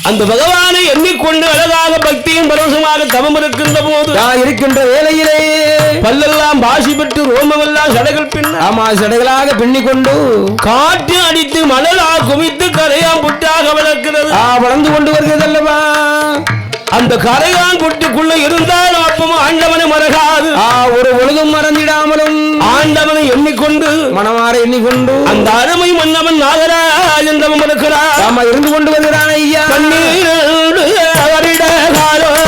அந்த பகவானை எண்ணிக்கொண்டு அழகாக பக்தியும் பரவசமாக தவம் இருக்கின்ற போது இருக்கின்ற வேளையிலே பல்லெல்லாம் பாசி பெற்று ரோமமெல்லாம் சடைகள் பின்ன ஆமா சடைகளாக பின்னிக்கொண்டு காற்று அடித்து மணலா குவித்து கரையாம் புட்டாக வளர்க்கிறது வளர்ந்து கொண்டு வருகிறது அல்லவா. அந்த கரையான் புட்டுக்குள்ள இருந்தாலும் அப்பவும் ஆண்டவனை மறக்காது ஒரு ஒழுங்கும் மறந்திடாமலும் ஆண்டவனை எண்ணிக்கொண்டு மனமாற எண்ணிக்கொண்டு அந்த அருமை மன்னவன் நாகராஜன் தவம் இருக்கிறார். ஆமா இருந்து கொண்டு வருகிறான் ஐயா. 12 வருட காலம்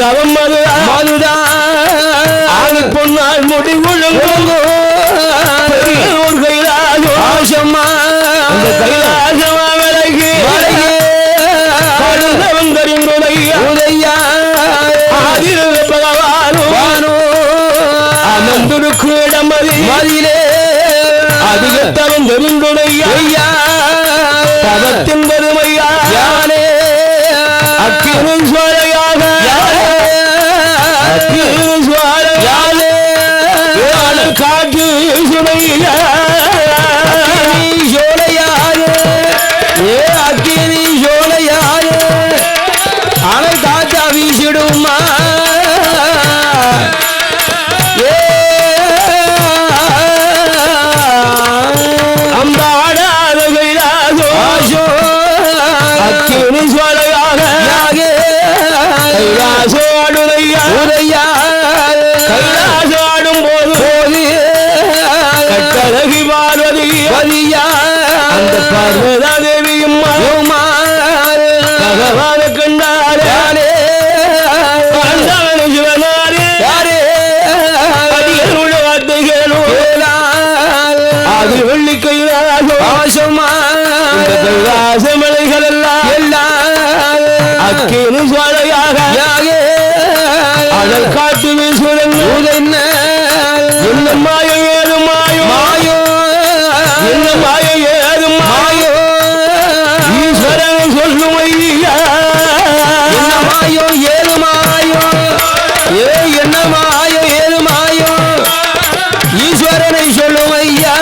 தவம் மதுதான் பொன்னால் முடி ஒழுங்கோ கைலாசமா அந்த கைலாசமா விலகி உதையா பகவானோ அமர்ந்திருக்கு இடமதி மதியிலே அதிகத்தவன் தெரிந்துடையா தவத்தின் பெருமையா யானே அக்கினி சுவாலையாக அக்கினி சுவாலையாலே காற்று சுனையா சோலையாரு ஏ அக்கினி சோலையாரு அலை காற்றா வீசிடுமா கைலாசாடும் போது கட்டழகி பார்வதியா அந்த பார்வதா தேவியும் பகவான கண்டாரே சிவனாரே அதிகளுள்ள வார்த்தைகளும் அது வெள்ளி கைலாசமா கைலாசமலைகள் எல்லாம் அக்கினி சுவாலையாக அடல் காட்டு வீசுவதன் என்ன மாயோ ஏது மாயோ என்ன மாயோ ஏது மாயோ ஈஸ்வரன் சொல்லும் ஐயா என்ன மாயோ ஏது மாயோ என்ன மாயோ ஏது மாயோ ஈஸ்வரனை சொல்லும் ஐயா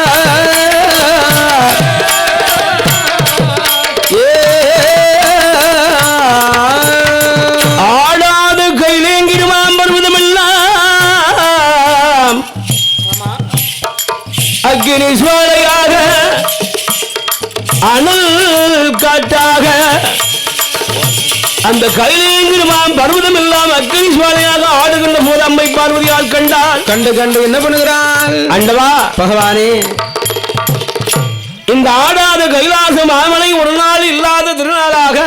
ஆடாது கைலேங்கிடுவான் பருவதமெல்லாம் அக்கினி சுவாலையாக அனல் காட்டாக அந்த கைலேங்கிடுவான் பருவதம் எல்லாம் அக்கினி சுவாலையாக ஆடுகின்ற போது அம்மை பார்வதியால் கண்டால் கண்டு என்ன பண்ணுகிறாள் அண்டவா பகவானே இந்த ஆடாத கைலாச மாமலை ஒரு நாள் இல்லாத திருநாளாக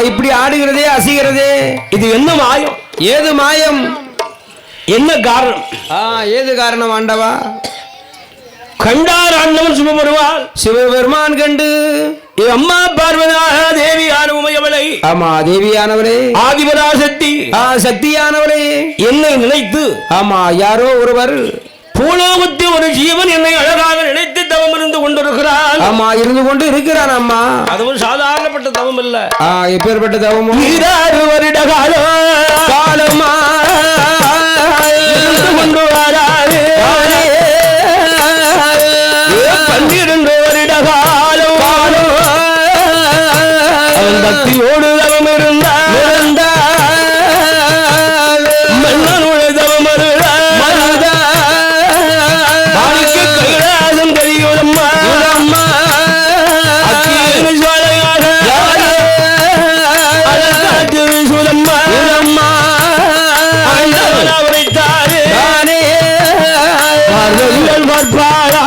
இப்படி ஆடுகிறதே அசைகிறதே இது என்ன மாயம் ஏது மாயம் என்ன காரணம் ஏது காரணம் ஆண்டவா கண்டார் ஆண்டவன் சிவபெருமான் கண்டு அம்மா பார்வதியாக தேவியான உமையவளை ஆமா தேவியானவளே ஆதிபராசக்தி சக்தியானவளே என்னை நினைத்து ஆமா யாரோ ஒருவர் பூலோகத்தில் ஒரு ஜீவன் என்னை அழகாக நினைத்து தவம் இருந்து கொண்டிருக்கிறான் ஆமா இருந்து கொண்டு இருக்கிறான் அம்மா அதுவும் சாதாரணப்பட்ட தவம் இல்ல எப்பேற்பட்ட தவம் 6 வருட காலமா கொண்டு வராது 12 வருட காலம் அவன் பக்தியோடு தவம் இருந்தா மன்னனோட தவம் கைலாசம் தெரியுதம்மா அக்கினி சுவாலையாக காற்று வீசுதம்மா அவரைத்தாரே பார்வதிகள் பார்ப்பாளா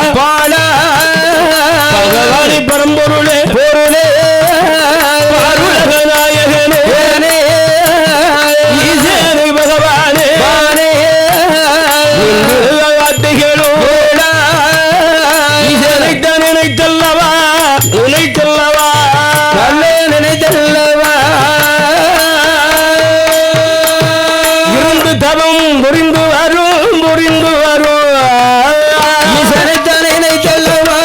பகவானி பரம்பொருளே பார்வுலக நாயகனே ஈசனை பகவானே வார்த்தைகளோ ஈசனைத்தான் நினைத்தல்லவா நினைத்தல்லவா இருந்து தவம் புரிந்து வரும் ஈசனைத்தான் நினைத்தல்லவா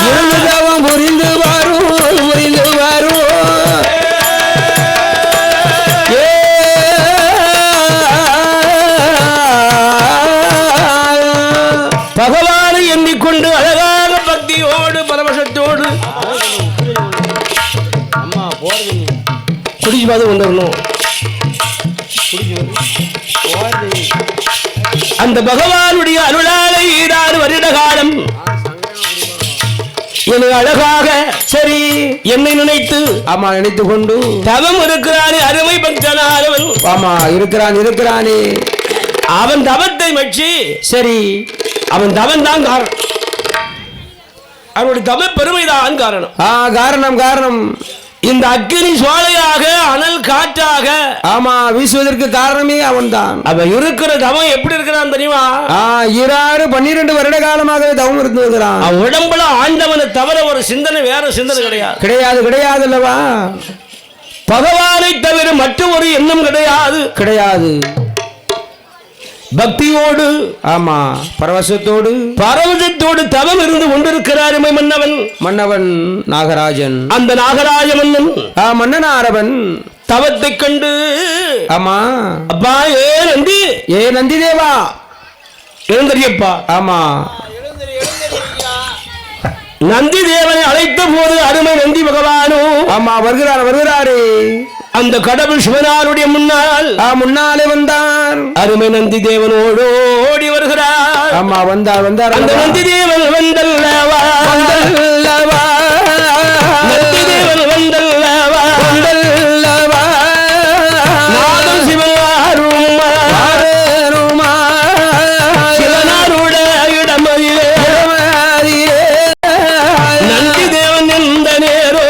இருந்து தவம் புரிந்து வரும் பகவானை எண்ணிக்கொண்டு அழகாக பக்தியோடு பரவசத்தோடு குடிச்சு பார்த்து கொண்டு வரணும் அந்த பகவானுடைய அருளாலை 6 வருட காலம் என்னை அழகாக சரி என்னை நினைத்து ஆமா நினைத்து கொண்டு தவம் இருக்கிறானே அருமை பக்தனானவன் ஆமா இருக்கிறானே அவன் தவத்தை மெச்சி சரி அவன் தவன் தான் காரணம் அவருடைய தமிழ் பெருமைதான் காரணம். காரணம் காரணம் இந்த அக்கினி சோலையாக அனல் காற்றாக ஆமா வீசுவதற்கு காரணமே அவன்தான். அவ இருக்கிற தவம் எப்படி இருக்கிறான் தெரியுமா? 12 வருட காலமாக தவம் இருந்து வருகிறான். உடம்புல ஆண்டவனை தவிர ஒரு சிந்தனை வேற சிந்தனை கிடையாது. கிடையாது கிடையாது அல்லவா? பகவானை தவிர மற்ற ஒரு எண்ணம் கிடையாது கிடையாது. பக்தியோடு ஆமா பரவசத்தோடு தவம் இருந்து கொண்டிருக்கிறார் மன்னவன். மன்னவன் நாகராஜன். அந்த நாகராஜ மன்னன் மன்னன் ஆரவன் தவத்தை கண்டு ஆமா அப்பா ஏ நந்தி தேவா எழுந்தறியப்பா. ஆமா நந்தி தேவனை அழைத்த போது அருமை நந்தி பகவானும் ஆமா வருகிறாரு. அந்த கடவுள் சிவனாருடைய முன்னாலே வந்தான். அருமை நந்தி தேவனோடு ஓடி வருகிறார். ஆமா வந்தார். அந்த நந்தி தேவன் வந்தல்லவா நந்தி தேவன் வந்தல்லவா நாதம் சிவனாரும் சிவனாருட இடமதிலே நந்தி தேவன் எந்த நேரோ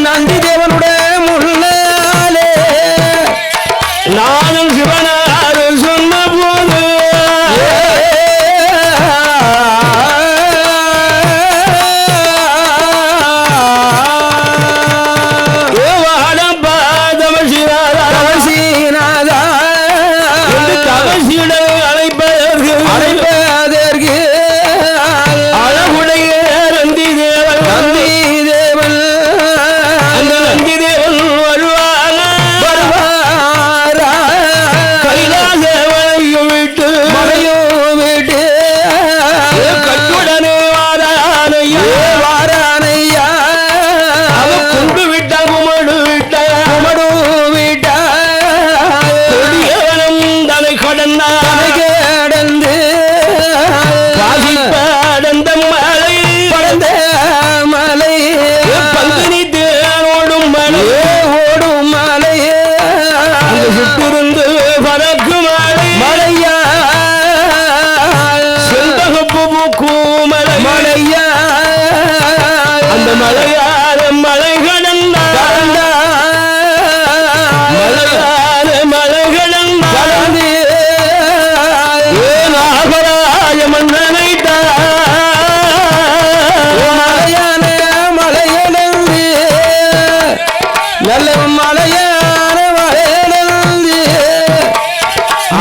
நந்தி தேவனுடைய முன்னாலே நானும் சிவனாரு சொன்ன போது அழைப்பதற்கு அழகுடைய நந்தி தேவன்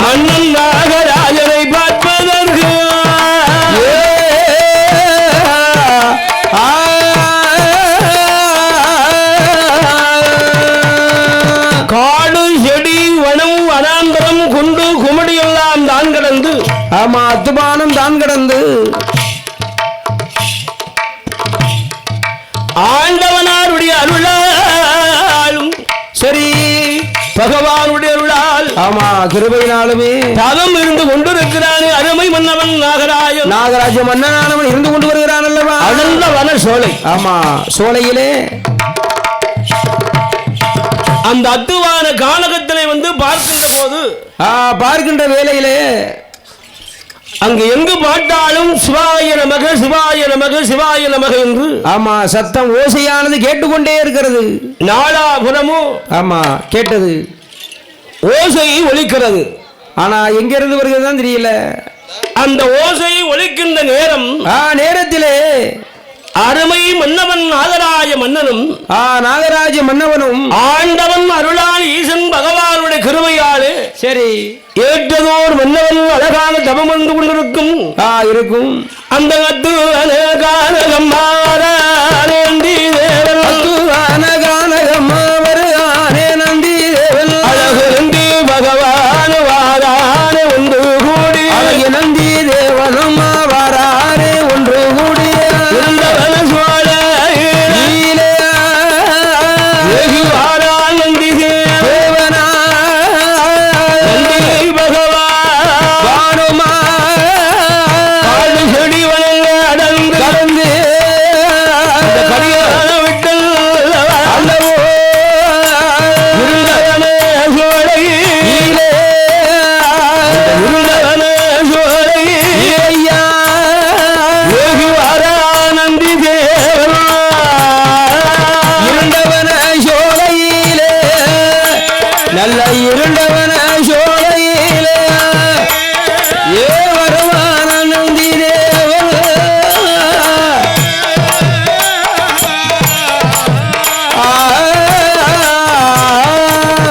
மன்னன் நாகராஜனை பார்ப்பதற்கு காடு செடி வனம் வனாந்தரம் குண்டு குமடி எல்லாம் தான் கடந்து ஆமா அத்துபானம் தான் கடந்து ஆண்டவனாருடைய அருளாலும் சரி பகவானுடைய அருளால் ஆமா கிருபையினாலுமே தவம் இருந்து கொண்டிருக்கிறானே அருமை மன்னவன் நாகராஜ மன்னனானவன் இருந்து கொண்டு வருகிறான் அல்லவா? அடர்ந்த வன சோலை. ஆமா சோலையிலே அந்த அத்துவான கானகத்தினை வந்து பார்க்கின்ற போது பார்க்கின்ற வேளையிலே அங்கு எங்கு பார்த்தாலும் சிவாய நமக சிவாய நமக சிவாய நமக என்று ஆமா சத்தம் ஓசையானது கேட்டுக்கொண்டே இருக்கிறது. நாலாபுரமும் ஆமா கேட்டது ஓசை ஒலிக்கிறது. ஆனா எங்கிருந்து வருகிறது தான் தெரியல. அந்த ஓசை ஒலிக்கின்ற நேரத்திலே அருமை மன்னவன் நாகராஜ மன்னனும் நாகராஜ மன்னவனும் ஆண்டவன் அருளால் ஈசன் பகவானுடைய கிருபையாலே சரி ஏற்றதோர் மன்னவன் அழகான தவம் வந்து கொண்டிருக்கும் இருக்கும் அந்த நந்தி தேவன் நந்தி தேவன் அழகு நந்தி பகவான் வாரான ஒன்று கூடி அழகிய நந்தி தேவனும் வாரானே ஒன்று கூடிய இருந்தவன சோழ வெகு வாரான் நந்தி தேவனா நந்தி பகவான் வானுமா காடு செடி வளங்க அடர்ந்து கடந்து கடியான விட்டல் அல்லவோ இருந்தவன சோழையிலே இருந்தவன சோழையிலே ஐயா வெகு வாரான் நந்தி தேவன் இருண்டவன சோலையிலே நல்ல இருண்டவன சோலையிலே ஏ வருமான நந்தி தேவன்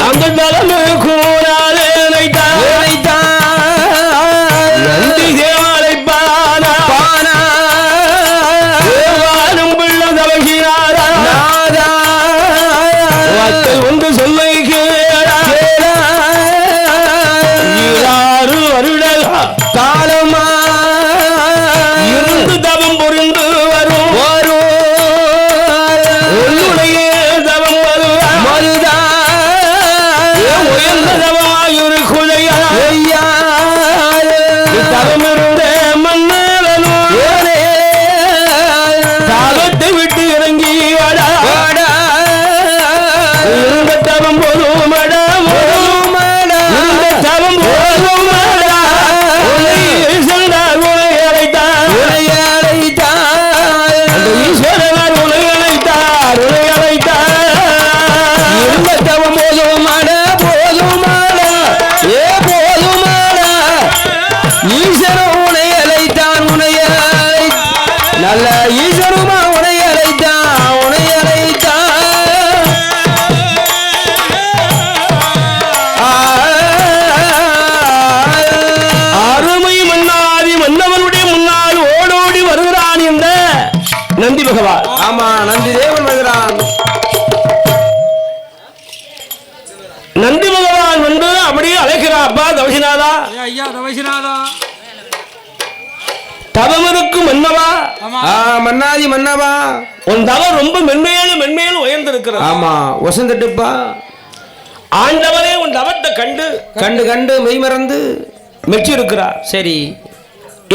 அந்த தலைமை கூறாலே நந்தி தேவாலை பானா பானா தேவானும் பிள்ள தவசினாரா வார்த்தை ஒன்று சொல்லை கேளா ஈராறு வருடகா காலமா இருந்து தவம் புரிந்து வரும் உன்னுடைய தவம் வருவா மருதா உயர்ந்த தவமாயுரு குதையா ஐயா தவம் இருந்த மன்னவனும் தாகத்தை விட்டு இறங்கி வாடா இருந்த தவம் போதும் மடம் இருந்த தவம் போதும் மடா உன்னை ஈஸ்வரனார் உன்னை அழைத்தார் அந்த ஈஸ்வரனார் உன்னை அழைத்தார் உன்னை அழைத்தார் நல்ல ஈஸ்வருமா உனை அழைத்தான் அருமை மன்னாதி மன்னவனுடைய முன்னால் ஓடோடி வருகிறான் இந்த நந்தி பகவான் ஆமா நந்தி தேவன் வருகிறான் நந்தி பகவான் வந்து அப்படியே அழைக்கிறார் அப்பா தவசிநாதா ஐயா தவசிநாதா தவம் இருக்கும் மன்னவா மன்னாதி மன்னவா உன் தவம் ரொம்ப மென்மேலும் உயர்ந்திருக்கிறது ஆமா வசந்தட்டுப்பா ஆண்டவனே உன் தவத்தை கண்டு மெய்மறந்து மெச்சிருக்கிறார் சரி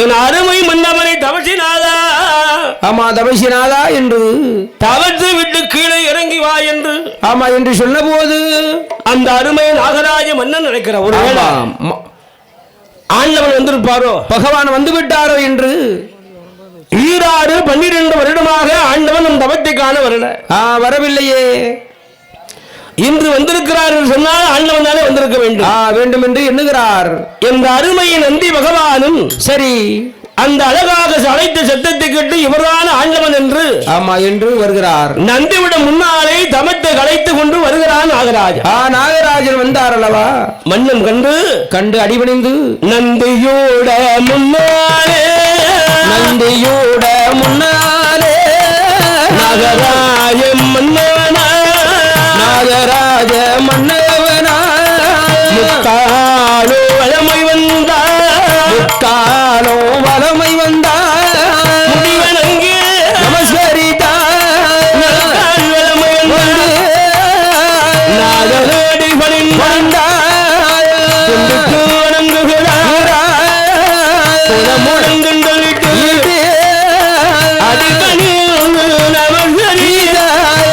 என் அருமை மன்னவனை தவசிநாதா ஆமா தவசிநாதா என்று தவத்தை விட்டு கீழே இறங்கி வா என்று ஆமா என்று சொன்ன போது அந்த அருமை நாகராஜ மன்னன் நினைக்கிற ஒரு ஆண்டவன் வந்திருப்பாரோ பகவான் வந்து விட்டாரோ என்று ஈராறு 12 வருடமாக ஆண்டவன் நம் தவத்தை காண வரல வரவில்லையே இன்று வந்திருக்கிறார் என்று சொன்னால் ஆண்டவன் தானே வந்திருக்க வேண்டும் என்று எண்ணுகிறார் என்ற அருமை நந்தி பகவானும் சரி அந்த அழகாக அழைத்த சத்தத்தை கேட்டு இவர்தான் ஆண்டவன் என்று ஆமா என்று வருகிறார் நந்திவிடம் முன்னாலே தமத்தை கலைத்துக் கொண்டு வருகிறான் நாகராஜன் நாகராஜன் வந்தார் அல்லவா மன்னன் கண்டு அடிபணிந்து நந்தியோட முன்னாலே நாகராஜ மன்னவனா முத்தாளோ வளமை வந்தார் முடிவனங்கே நமஸ்கரித்தா வளமை நாகரடி பணிந்தார் வணங்குகிறார் முழங்குண்டலிட்டு அடிக்கணி நமஸ்கரித்தார்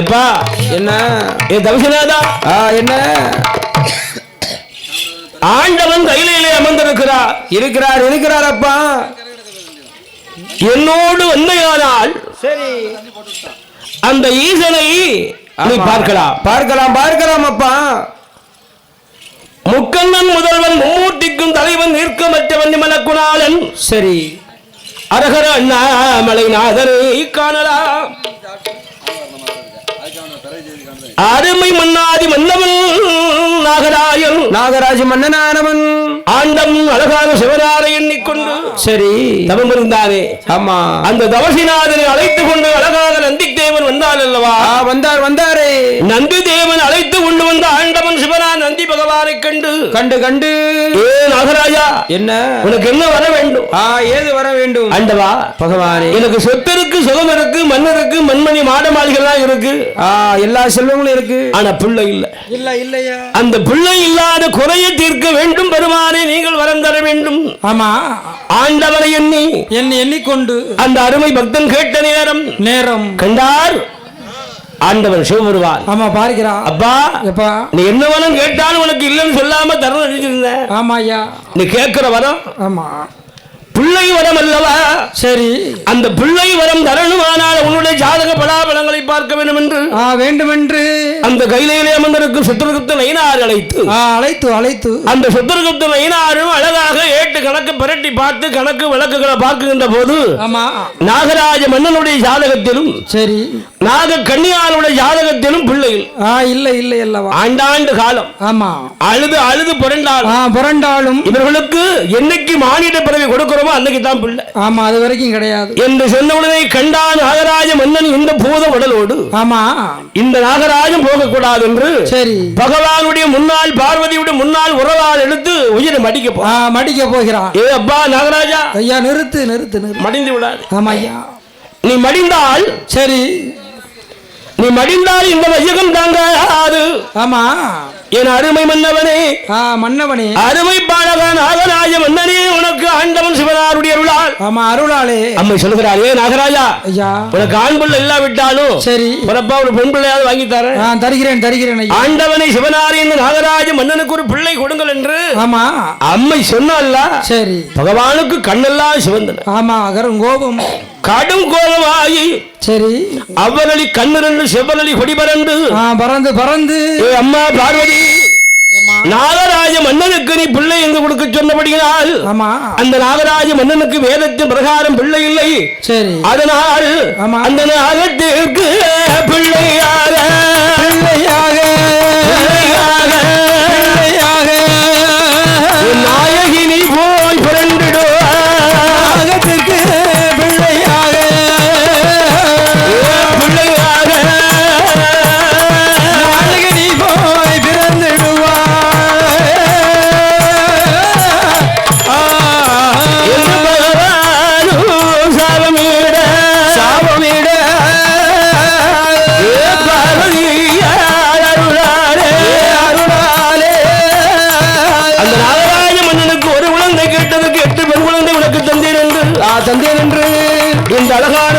எப்பா என்ன ஏ தவசிநாதா என்ன ஆண்டவன் கையிலே அமர்ந்திருக்கிறார் இருக்கிறார் அப்பா என்னோடு வந்தையானால் சரி அந்த ஈசனை நீ பார்க்கலாம் அப்பா முக்கண்ணன் முதல்வன் மும்மூர்த்திக்கும் தலைவன் நிற்கமற்றவன் மலக்குணாளன் சரி அரகர அண்ணாமலை நாதரை காணலாம் அருமை மன்னாதி மன்னவன் நாகராஜன் மன்னனானவன் ஆண்டம் அழகான சிவனாரை எண்ணிக்கொண்டு சரி தவம் இருந்தானே. ஆமா அந்த தவசிநாதனை அழைத்துக் கொண்டு அழகாக நந்தி தேவன் வந்தார் அல்லவா? வந்தாரே. நந்தி தேவன் அழைத்து கொண்டு வந்த ஆண்டவன் சிவனான் நந்தி பகவானை கண்டு ஏ நாகராஜா, என்ன உனக்கு என்ன வர வேண்டும்? ஏது வர வேண்டும்? ஆண்டவா பகவானே, எனக்கு சொத்து இருக்கு, சுகம் இருக்கு, மன்னருக்கு மண்மணி மாட மாளிகைலாம் இருக்கு, எல்லா செல்வங்களும் இருக்கு. ஆனா பிள்ளை இல்லையா? அந்த பிள்ளை இல்லாத குறையை தீர்க்க வேண்டும் பெருமானே, நீங்கள் வரம் தர வேண்டும். ஆமா, ஆண்டவரை எண்ணிக்கொண்டு அந்த அருமை பக்தன் கேட்ட நேரம் கண்டார் ஆண்டவன் சிவபெருமான். ஆமா, பார்க்கிறா. அப்பா நீ என்ன வரம் கேட்டாலும் உனக்கு இல்லைன்னு சொல்லாம தரம் அடிச்சிருந்த. ஆமா ஐயா, நீ கேட்கிற வரம் ஆமா பிள்ளை வரம் அல்லவா? சரி, அந்த பிள்ளை வரம் தரணுமானால் உன்னுடைய ஜாதக பலாபலங்களை பார்க்க வேண்டும் என்று அந்த கையிலே அமர்ந்திருக்கும் சித்திரகுப்த நயினார் அழைத்து அந்த சித்திரகுப்த நயினாரும் அழகாக ஏட்டு கணக்கு புரட்டி பார்த்து கணக்கு விளக்குகளை பார்க்கின்ற போது நாகராஜ மன்னனுடைய ஜாதகத்திலும் சரி நாக கன்னியாருடைய ஜாதகத்திலும் பிள்ளைகள் இல்லை அல்லவா? ஆண்டாண்டு காலம் அழுது புரண்டாலும் இவர்களுக்கு என்னைக்கு மானிட பிறவி கொடுக்கிறோம் அன்னைக்கு தான் பிள்ளை. ஆமா, அது வரைக்கும் கிடையாது என்று சொன்ன உடனே கண்டான் நாகராஜ மன்னன் இந்த பூத உடலோடு. ஆமா, இந்த நாகராஜம் போகக்கூடாது என்று சரி பகவானுடைய முன்னாள் பார்வதியுடைய முன்னாள் உறவால் எடுத்து உயிரை மடிக்க போகிறான். ஏ அப்பா நாகராஜா, ஐயா நிறுத்து மடிந்து விடாது. ஆமா ஐயா, நீ மடிந்தால் சரி, நீ மடிந்தால் இந்த வையகம் தாங்காது. ஆமா, என் அருமை மன்னவனே அருமை பாலக நாகராஜ மன்னனே, உனக்கு ஆண்டவன் சிவனாருடைய அருளாலே அம்மை சொல்லுகிறார். ஏ நாகராஜா, உனக்கு ஆண் பிள்ளை இல்லாவிட்டாலும் சரி பிறப்பா ஒரு பெண் பிள்ளையாவது வாங்கி தரேன். ஆண்டவனை சிவனாரி இந்த நாகராஜ மன்னனுக்கு ஒரு பிள்ளை கொடுங்கள் என்று ஆமா அம்மை சொன்னால. சரி, பகவானுக்கு கண்ணெல்லாம் சிவந்தன. ஆமா, கடும் கோபமாகி சரி அவரளி கண்ணிரண்டு செவ்வரளி கொடி பறந்து அம்மா பார்வதி, நாகராஜ மன்னனுக்கு நீ பிள்ளை என்று கொடுக்க சொன்னபடியால் அந்த நாகராஜ மன்னனுக்கு வேதத்தின் பிரகாரம் பிள்ளை இல்லை. சரி, அதனால் அந்த நாகத்திற்கு பிள்ளையாக நாயகினி போய் பிறந்திடோ நாகத்திற்கு தந்தேன் என்று இந்த அழகான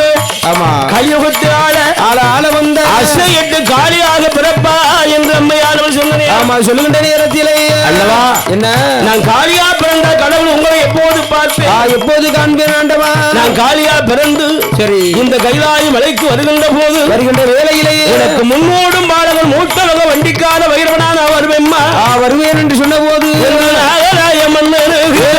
கையுகத்தால வந்த அசையட்டு காலியாக பிறப்பா என்று அம்மையானவள் சொன்னேன். ஆமா, சொல்லுகின்ற நேரத்திலே அல்லவா என்ன நான் காலியா பிறந்த கடவுள் உங்களை எப்போது பார்ப்பேன், எப்போது காண்பேன் ஆண்டவா? நான் காலியா பிறந்து சரி இந்த கைலாய மலைக்கு வருகின்ற வேளையிலேயே எனக்கு முன்னோடும் பாலகன் மூத்தலக வண்டிக்கான வைரவனா நான் வருவேன் என்று சொன்ன போது நாகராஜ மன்னனுக்கு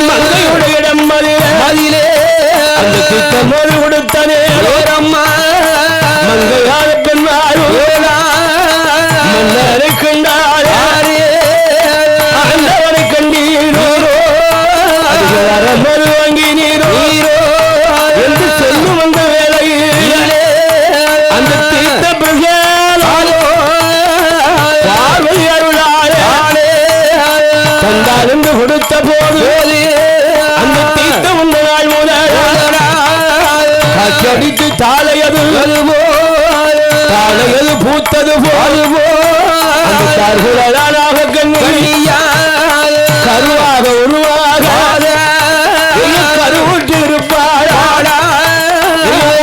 மங்கையுடைய இடம் மதிலே அந்த திட்டமோடு கொடுத்தனே மங்கையார பெண்ணாரோ மன்னரை கண்டாரே ஆண்டவரை கண்டீரோ மறு வாங்கி நீரோ என்று சொல்லும் அந்த வேளையிலே அந்த தீர்த்த பார்வதி அருளாலே தந்தால் என்று கொடுத்த போது அந்த தீர்த்த உந்த நாள் முதல் காட்சியடித்து தாளையது காலையது பூத்தது போதுபோலாக கண்ணியா கருவாக உருவாக கருவுற்று இருப்பாளா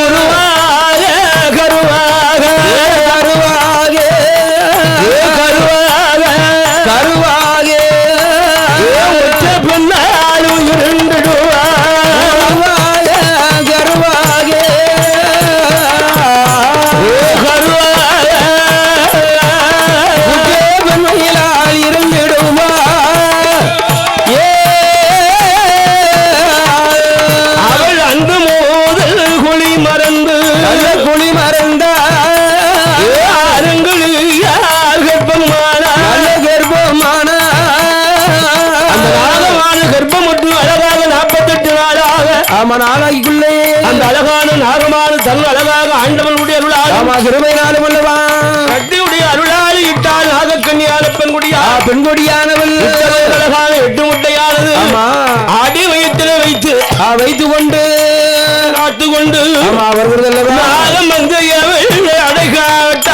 உருவாக கருவாக கருவாக கருவாக கருவாக ஒற்ற பெண்ணாலும் இருந்துடுவாக கருவாக இருந்திடுமா அவள் அன்பு மோதல் குழி மறந்து குழி மறந்த கர்ப்பமான கர்ப்பமான அந்த நாகமான கர்ப்பம் மட்டும் அழகாக 48 நாளாக ஆமா நாளைக்குள்ளே அந்த அழகான நாகமான தன் அழகாக ஆண்டவனுடைய அருளாக ஆமா கிருபை நாளும் அல்லவா கட்டியுடைய அருளால் இட்டால் நாகக்கன்னியான பெண்கொடியானவள் அழகான 8 முட்டையானது ஆமா அடி வயிற்றிலே வைத்து வைத்துக் கொண்டு காத்துக்கொண்டு ஆமா அவர்கள் நாகம் வந்து அடைகாட்ட